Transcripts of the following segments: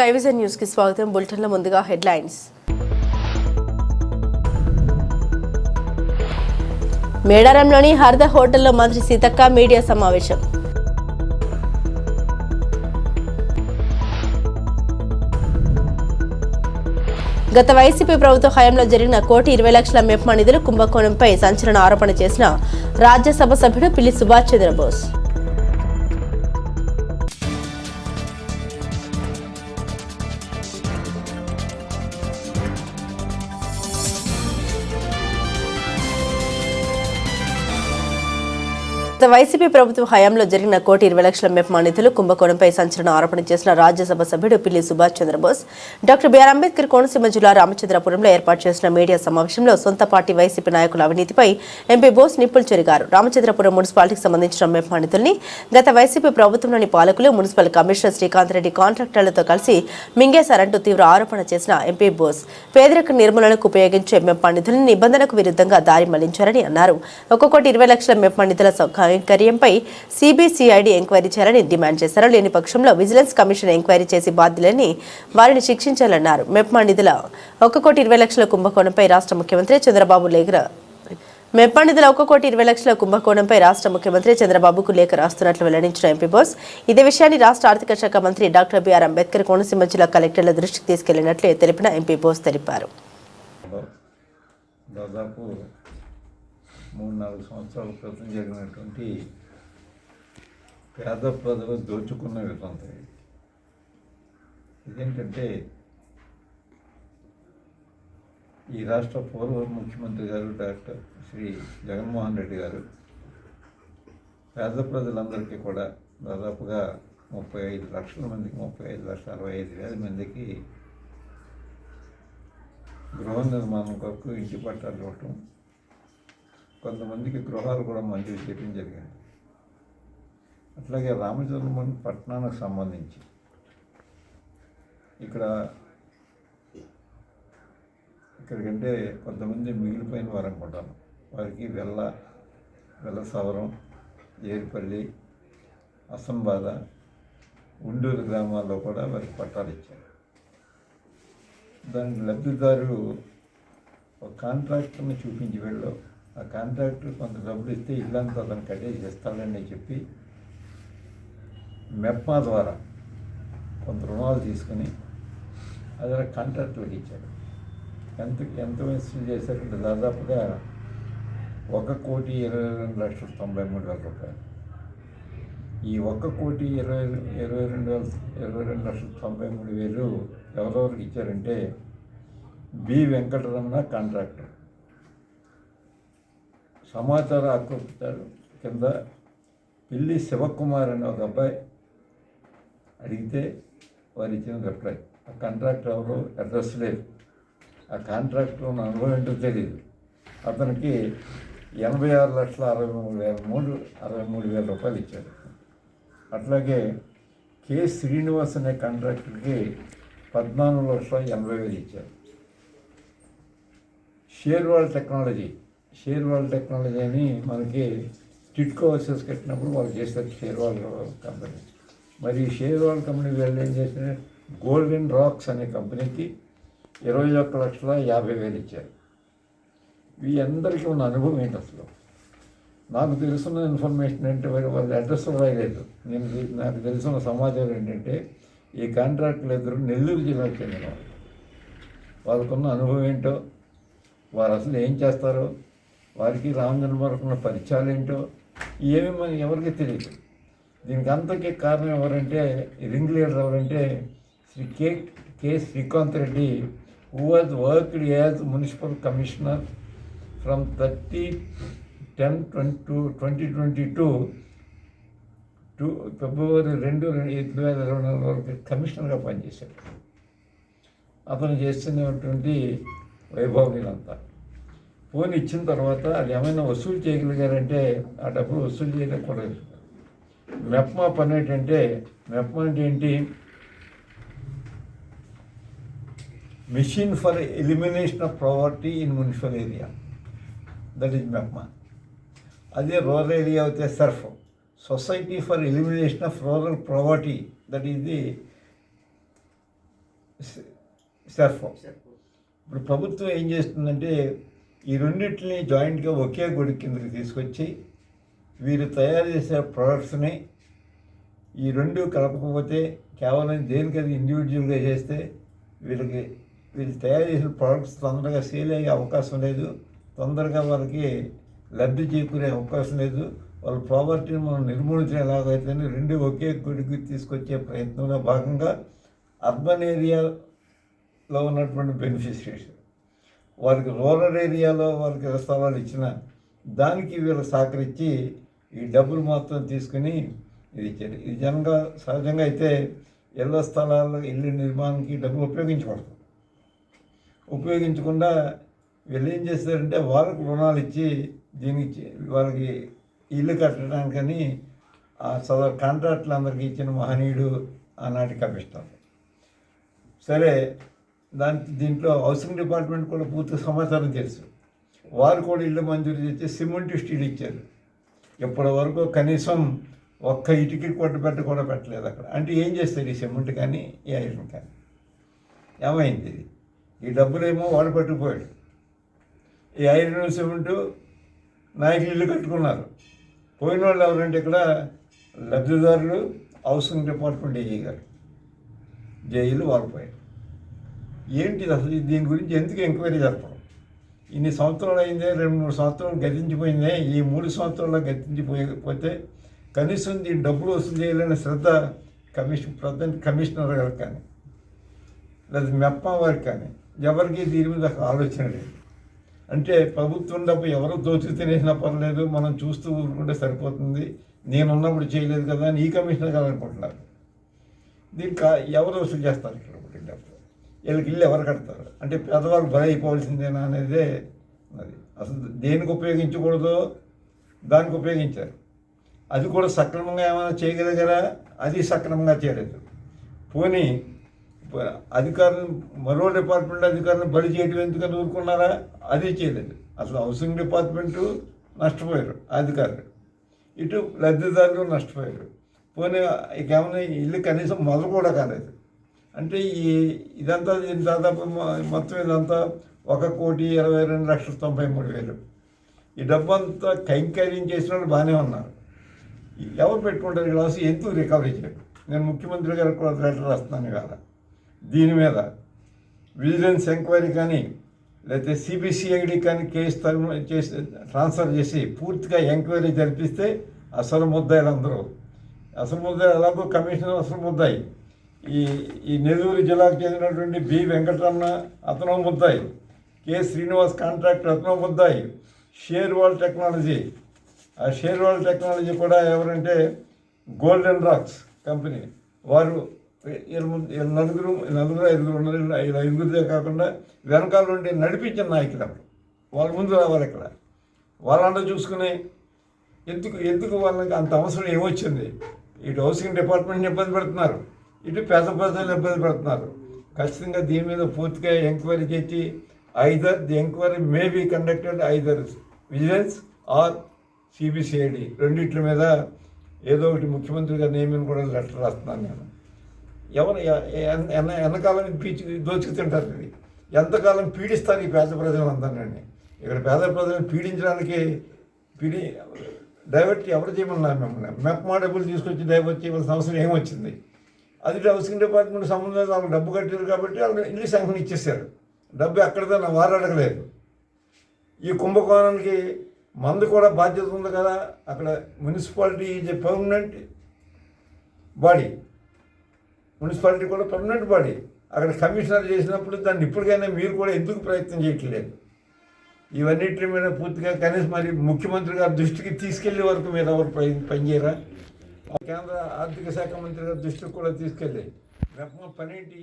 Sky vision news కి స్వాగతం. బులెటిన్లో ముందుగా హెడ్లైన్స్. మేడారంలోని హర్ద హోటల్లో మంత్రి సీతక్క మీడియా సమావేశం. గత వైసీపీ ప్రభుత్వ హయాంలో జరిగిన 1,20,00,000 మెప్మా నిధుల కుంభకోణంపై సంచలన ఆరోపణ చేసిన రాజ్యసభ సభ్యుడు పిల్లి సుభాష్ చంద్రబోస్. వైసీపీ ప్రభుత్వ హయాంలో జరిగిన 1,20,00,000 మెప్మా నిధులు కుంభకోణంపై సంచలన ఆరోపణ చేసిన రాజ్యసభ సభ్యుడు పిల్లి సుభాష్ చంద్రబోస్ డాక్టర్ బిఆర్ అంబేద్కర్ కోనసీమ జిల్లా రామచంద్రపురంలో ఏర్పాటు చేసిన మీడియా సమావేశంలో సొంత పార్టీ వైసీపీ నాయకుల అవినీతిపై ఎంపీ బోస్ నిప్పులు చెరిగారు. రామచంద్రపురం మున్సిపాలిటీకి సంబంధించిన మెప్మా నిధుల్ని గత వైసీపీ ప్రభుత్వంలోని పాలకులు మున్సిపల్ కమిషనర్ శ్రీకాంత్ రెడ్డి కాంట్రాక్టర్లతో కలిసి మింగేశారంటూ తీవ్ర ఆరోపణ చేసిన ఎంపీ బోస్ పేదరిక నిర్మూలనకు ఉపయోగించే మెప్మా నిధులను నిబంధనకు విరుద్ధంగా దారి మళ్లించారని అన్నారు. 1,20,00,000 మెప్మా నిధుల కార్యంపై సిబిసిఐడి ఎంక్వైరీ చేయాలని డిమాండ్ చేశారు. లేని పక్షంలో విజిలెన్స్ కమిషన్ ఎంక్వైరీ చేసి బాధ్యులని వారిని శిక్షించాలన్నారు. మెప్మా నిధుల 1,20,00,000 కుంభకోణంపై రాష్ట్ర ముఖ్యమంత్రి చంద్రబాబు మెప్మా నిధుల 1,20,00,000 కుంభకోణంపై రాష్ట్ర ముఖ్యమంత్రి చంద్రబాబుకు లేఖ రాస్తున్నట్లు వెల్లడించిన ఎంపీ బోస్ ఇదే విషయాన్ని రాష్ట్ర ఆర్థిక శాఖ మంత్రి డాక్టర్ బిఆర్ అంబేద్కర్ కోనసీమ జిల్లా కలెక్టర్ల దృష్టికి తీసుకెళ్లినట్లు తెలిపిన ఎంపీ బోస్ తెలిపారు. దాదాపు 3-4 సంవత్సరాల క్రితం జరిగినటువంటి పేద ప్రజలు దోచుకున్న విధంగా ఇదేంటంటే ఈ రాష్ట్ర పూర్వ ముఖ్యమంత్రి గారు డాక్టర్ శ్రీ జగన్మోహన్ రెడ్డి గారు పేద ప్రజలందరికీ కూడా దాదాపుగా 35 లక్షల మందికి 35,65,000 మందికి గృహ నిర్మాణం కొరకు ఇంటి పట్టాలు ఇవ్వటం, కొంతమందికి గృహాలు కూడా మంజూరు చేయడం జరిగింది. అట్లాగే రామచంద్రపురం పట్టణానికి సంబంధించి ఇక్కడికంటే కొంతమంది మిగిలిపోయిన వారు అనుకుంటాను, వారికి వెల్లసవరం, ఏరుపల్లి, అసంబాద, ఉండూరు గ్రామాల్లో కూడా వారికి పట్టాలు ఇచ్చారు. దాని లబ్ధిదారు ఒక కాంట్రాక్టర్ని చూపించి వెళ్ళు, ఆ కాంట్రాక్టర్ కొంత డబ్బులు ఇస్తే ఇల్లంతా అతను కట్టేసి ఇస్తాడని చెప్పి మెప్మా ద్వారా కొంత రుణాలు తీసుకుని అది కాంట్రాక్టర్లకు ఇచ్చాడు. ఎంత వసూలు చేశారంటే దాదాపుగా 1,22,93,000 రూపాయలు. ఈ 1,22,93,000 ఎవరెవరికి ఇచ్చారంటే బి వెంకటరమణ కాంట్రాక్టర్, సమాచార హక్కు కింద పిల్లి శివకుమార్ అనే ఒక అబ్బాయి అడిగితే వారు ఇచ్చిన రిప్లై. ఆ కాంట్రాక్టర్ ఎవరు అడ్రస్ లేదు, ఆ కాంట్రాక్టర్ ఉన్న అనుభవం ఏంటో తెలియదు. అతనికి 86,63,000 రూపాయలు ఇచ్చారు. అట్లాగే కె శ్రీనివాస్ అనే కాంట్రాక్టర్కి 14,80,000 ఇచ్చారు. షేర్వాల్ టెక్నాలజీ అని మనకి టిట్కో హౌసెస్ కట్టినప్పుడు వాళ్ళు చేస్తారు షేర్వాల్ కంపెనీ. మరి షేర్వాల్ కంపెనీ వీళ్ళు ఏం చేసిన గోల్డెన్ రాక్స్ అనే కంపెనీకి 21,50,000 ఇచ్చారు. ఈ అందరికీ ఉన్న అనుభవం ఏంటి అసలు? నాకు తెలుసున్న ఇన్ఫర్మేషన్ ఏంటంటే వాళ్ళ అడ్రస్ రాయలేదు. నాకు తెలుసున్న సమాచారం ఏంటంటే ఈ కాంట్రాక్టులు ఇద్దరు నెల్లూరు జిల్లాకు చెందిన వాళ్ళకున్న అనుభవం ఏంటో, వారు అసలు ఏం చేస్తారో, వారికి రామచంద్రపురం పరిచయాలు ఏంటో ఏమీ మనకి ఎవరికి తెలియదు. దీనికి అంతకీ కారణం ఎవరంటే, రింగ్ లీడర్ ఎవరంటే Shri K Srikanth Reddy, who was worked as municipal commissioner from 30/10/2022 to February 2, 2024 వరకు కమిషనర్గా పనిచేశాడు. అతను చేస్తున్నటువంటి వైభవం ఇదంతా ఫోన్ ఇచ్చిన తర్వాత అది ఏమైనా వసూలు చేయగలిగారంటే ఆ డబ్బులు వసూలు చేయలేకూడదు. మెప్మా పని ఏంటంటే, మెప్మా అంటే ఏంటి? Machine for elimination of poverty in municipal area, that is MEPMA. అదే రూరల్ ఏరియా అయితే Surf, society for elimination of rural poverty, that is the Surf. ఇప్పుడు ప్రభుత్వం ఏం చేస్తుందంటే ఈ రెండింటిని జాయింట్గా ఒకే గుడి కిందకి తీసుకొచ్చి వీరు తయారు చేసే ప్రోడక్ట్స్ని ఈ రెండు కలపకపోతే కేవలం దేనికది ఇండివిజువల్గా చేస్తే వీళ్ళు తయారు చేసిన ప్రోడక్ట్స్ తొందరగా సేల్ అయ్యే అవకాశం లేదు, తొందరగా వాళ్ళకి లబ్ధి చేకూరే అవకాశం లేదు, వాళ్ళ ప్రాపర్టీని మనం నిర్మూలించడం ఎలాగైతేనే రెండు ఒకే గుడికి తీసుకొచ్చే ప్రయత్నంలో భాగంగా అర్బన్ ఏరియాలో ఉన్నటువంటి బెనిఫిషరీస్ వారికి రూరల్ ఏరియాలో వారికి స్థలాలు ఇచ్చిన దానికి వీళ్ళు సహకరించి ఈ డబ్బులు మొత్తం తీసుకుని ఇది ఇచ్చారు. ఇది సహజంగా అయితే ఇళ్ల స్థలాల ఇల్లు నిర్మాణానికి డబ్బులు ఉపయోగించకుండా వీళ్ళు ఏం చేస్తారంటే వాళ్ళకు రుణాలు ఇచ్చి దీనికి వాళ్ళకి ఇల్లు కట్టడానికని ఆ కాంట్రాక్టులు అందరికీ ఇచ్చిన మహనీయుడు ఆనాటి కమిషనర్. సరే దీంట్లో హౌసింగ్ డిపార్ట్మెంట్ కూడా పూర్తి సమాచారం తెలుసు. వారు కూడా ఇల్లు మంజూరు చేసి సిమెంట్ స్టీల్ ఇచ్చారు. ఇప్పటి వరకు కనీసం ఒక్క ఇటుకి కొట్టు కూడా పెట్టలేదు అక్కడ. అంటే ఏం చేస్తారు ఈ సిమెంట్ కానీ ఈ ఐరన్ కానీ? ఏమైంది ఇది? ఈ డబ్బులేమో వాడు పట్టుకుపోయాడు. ఈ ఐరన్ సిమెంటు నాయకులు ఇల్లు కట్టుకున్నారు. పోయిన వాళ్ళు ఎవరంటే ఇక్కడ లబ్ధిదారులు హౌసింగ్ డిపార్ట్మెంట్ ఏఈ గారు జైలు వాళ్ళు పోయారు. ఏంటి అసలు దీని గురించి ఎందుకు ఎంక్వైరీ జరపడం? ఇన్ని సంవత్సరాలు అయిందే, 2-3 సంవత్సరాలు గతించిపోయిందే. ఈ 3 సంవత్సరాల్లో గతించిపోతే కనీసం దీని డబ్బులు వసూలు చేయాలనే శ్రద్ధ కమిషనర్ గారికి కానీ లేదా మెప్ప వారికి కానీ ఎవరికి దీని మీద ఆలోచన లేదు. అంటే ప్రభుత్వం డబ్బు ఎవరు దోచుకు తినేసినా పర్లేదు, మనం చూస్తూ ఊరుకుంటే సరిపోతుంది, నేనున్నప్పుడు చేయలేదు కదా అని ఈ కమిషనర్ గారు అనుకుంటున్నారు. దీనికి ఎవరు వసూలు చేస్తారు ఇక్కడ డబ్బు? వీళ్ళకి ఇల్లు ఎవరు కడతారు? అంటే పేదవాళ్ళు బలి అయిపోవాల్సిందేనా అనేదే అది. అసలు దేనికి ఉపయోగించకూడదో దానికి ఉపయోగించారు. అది కూడా సక్రమంగా ఏమైనా చేయగలిగారా? అది సక్రమంగా చేయలేదు. పోనీ అధికారులు మరో డిపార్ట్మెంట్ అధికారులను బలి చేయడం ఎందుకని ఊరుకున్నారా? అది చేయలేదు. అసలు హౌసింగ్ డిపార్ట్మెంటు నష్టపోయారు అధికారులు, ఇటు లబ్ధిదారులు నష్టపోయారు. పోనీ ఇకేమైనా ఇల్లు కనీసం మొదలు కూడా కాలేదు. అంటే ఇదంతా దాదాపు మొత్తం ఇదంతా 1,22,93,000. ఈ డబ్బు అంతా కైంకర్యం చేసిన వాళ్ళు బాగానే ఉన్నారు. ఎవరు పెట్టుకుంటారు ఈ లాస్? ఎందుకు రికవరీ చేయరు? నేను ముఖ్యమంత్రి గారికి కూడా లెటర్ రాస్తున్నాను కదా దీని మీద. విజిలెన్స్ ఎంక్వైరీ కానీ లేకపోతే సిబిసిఐడి కానీ కేసు ట్రాన్స్ఫర్ చేసి పూర్తిగా ఎంక్వైరీ జరిపిస్తే అసలు ముద్దాయిలు అందరూ ఎలాగో కమిషనర్ అసలు ముద్దాయి. ఈ నెల్లూరు జిల్లాకు చెందినటువంటి బి వెంకటరమణ అతను ముద్దాయి, కె శ్రీనివాస్ కాంట్రాక్టర్ అతను ముద్దాయి, షేర్వాల్ టెక్నాలజీ. ఆ షేర్వాల్ టెక్నాలజీ కూడా ఎవరంటే గోల్డెన్ రాక్స్ కంపెనీ వారు. నలుగురు 5 ఉన్నారు. 5 కాకుండా వెనకాల నుండి నడిపించిన నాయకులు అప్పుడు వాళ్ళ ముందు రావాలి. ఇక్కడ వాళ్ళంతా చూసుకుని ఎందుకు వాళ్ళకి అంత అవసరం ఏమొచ్చింది? ఇటు హౌసింగ్ డిపార్ట్మెంట్ని ఇబ్బంది పెడుతున్నారు, ఇటు పేద ప్రజలు ఇబ్బంది పెడుతున్నారు. ఖచ్చితంగా దీని మీద పూర్తిగా ఎంక్వైరీ చేసి either the enquiry may be conducted either vigilance or CBCID రెండిట్ల మీద ఏదో ఒకటి ముఖ్యమంత్రి గారు నేమని కూడా లెటర్ రాస్తున్నాను నేను. ఎవరు ఎంతకాలం దోచుకు తింటారు? ఇది ఎంతకాలం పీడిస్తారు ఈ పేద ప్రజలందరినీ? ఇక్కడ పేద ప్రజలను పీడించడానికి డైవర్ట్ ఎవరు చేయమన్నారు మిమ్మల్ని? మెప్మా డబ్బులు తీసుకొచ్చి డైవర్ట్ చేయవలసిన అవసరం ఏమొచ్చింది? అది హౌసింగ్ డిపార్ట్మెంట్ సంబంధం లేదు. వాళ్ళు డబ్బు కట్టారు కాబట్టి వాళ్ళు ఇల్లు శాంక్షన్ ఇచ్చేసారు. డబ్బు ఎక్కడిదో వారు అడగలేదు. ఈ కుంభకోణానికి మందు కూడా బాధ్యత ఉంది కదా. అక్కడ municipality is a permanent body, municipality కూడా పర్మనెంట్ బాడీ. అక్కడ కమిషనర్ చేసినప్పుడు దాన్ని ఇప్పటికైనా మీరు కూడా ఎందుకు ప్రయత్నం చేయట్లేదు? ఇవన్నిటి మీద పూర్తిగా కనీసం మరి ముఖ్యమంత్రి గారి దృష్టికి తీసుకెళ్లే వరకు మీరు ఎవరు పనిచేయరా? కేంద్ర ఆర్థిక శాఖ మంత్రి గారి దృష్టికి కూడా తీసుకెళ్ళి మెప్మా పనేంటి?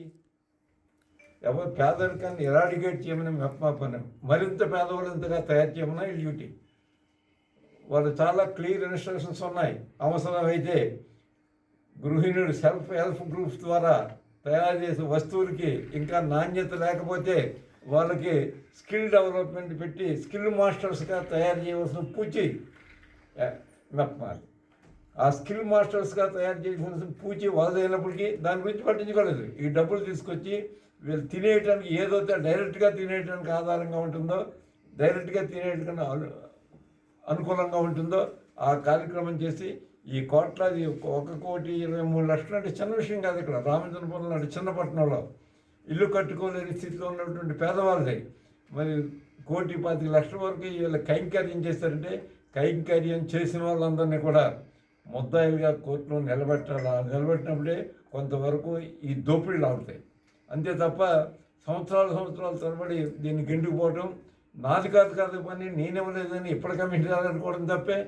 ఎవరు పేదరికాన్ని ఎరాడికేట్ చేయమని మెప్మా పని, మరింత పేదవాళ్ళంతగా తయారు చేయమన్నా ఈ డ్యూటీ. వాళ్ళు చాలా క్లియర్ ఇన్స్ట్రక్షన్స్ ఉన్నాయి. అవసరమైతే గృహిణుడు సెల్ఫ్ హెల్ప్ గ్రూప్స్ ద్వారా తయారు చేసే వస్తువులకి ఇంకా నాణ్యత లేకపోతే వాళ్ళకి స్కిల్ డెవలప్మెంట్ పెట్టి స్కిల్ మాస్టర్స్గా తయారు చేయవలసిన పూచి మెప్మాలి. ఆ స్కిల్ మాస్టర్స్గా తయారు చేయవలసిన పూచి వాళ్ళదైనప్పటికీ దాని గురించి పట్టించుకోలేదు. ఈ డబ్బులు తీసుకొచ్చి వీళ్ళు తినేయటానికి ఏదైతే డైరెక్ట్గా తినేయటానికి ఆధారంగా ఉంటుందో, డైరెక్ట్గా తినేయటానికి అనుకూలంగా ఉంటుందో ఆ కార్యక్రమం చేసి ఈ కోట్లాది 1,23,00,000 అంటే చిన్న విషయం కాదు. ఇక్కడ రామచంద్రపురం లాంటి చిన్న పట్టణంలో ఇల్లు కట్టుకోలేని స్థితిలో ఉన్నటువంటి పేదవాళ్ళే మరి 1,25,00,000 వరకు వీళ్ళ కైంకర్యం చేస్తారంటే కైంకర్యం చేసిన వాళ్ళందరినీ కూడా ముద్దాయిలుగా కోర్టులో నిలబెట్టాలి. నిలబెట్టినప్పుడే కొంతవరకు ఈ దోపిడీలు ఆగుతాయి. అంతే తప్ప సంవత్సరాల తరబడి దీన్ని గెంటుకుపోవటం నాది కాదు పని నేనేమలేదని ఇప్పుడు కమిషన్ అనుకోవడం తప్పే.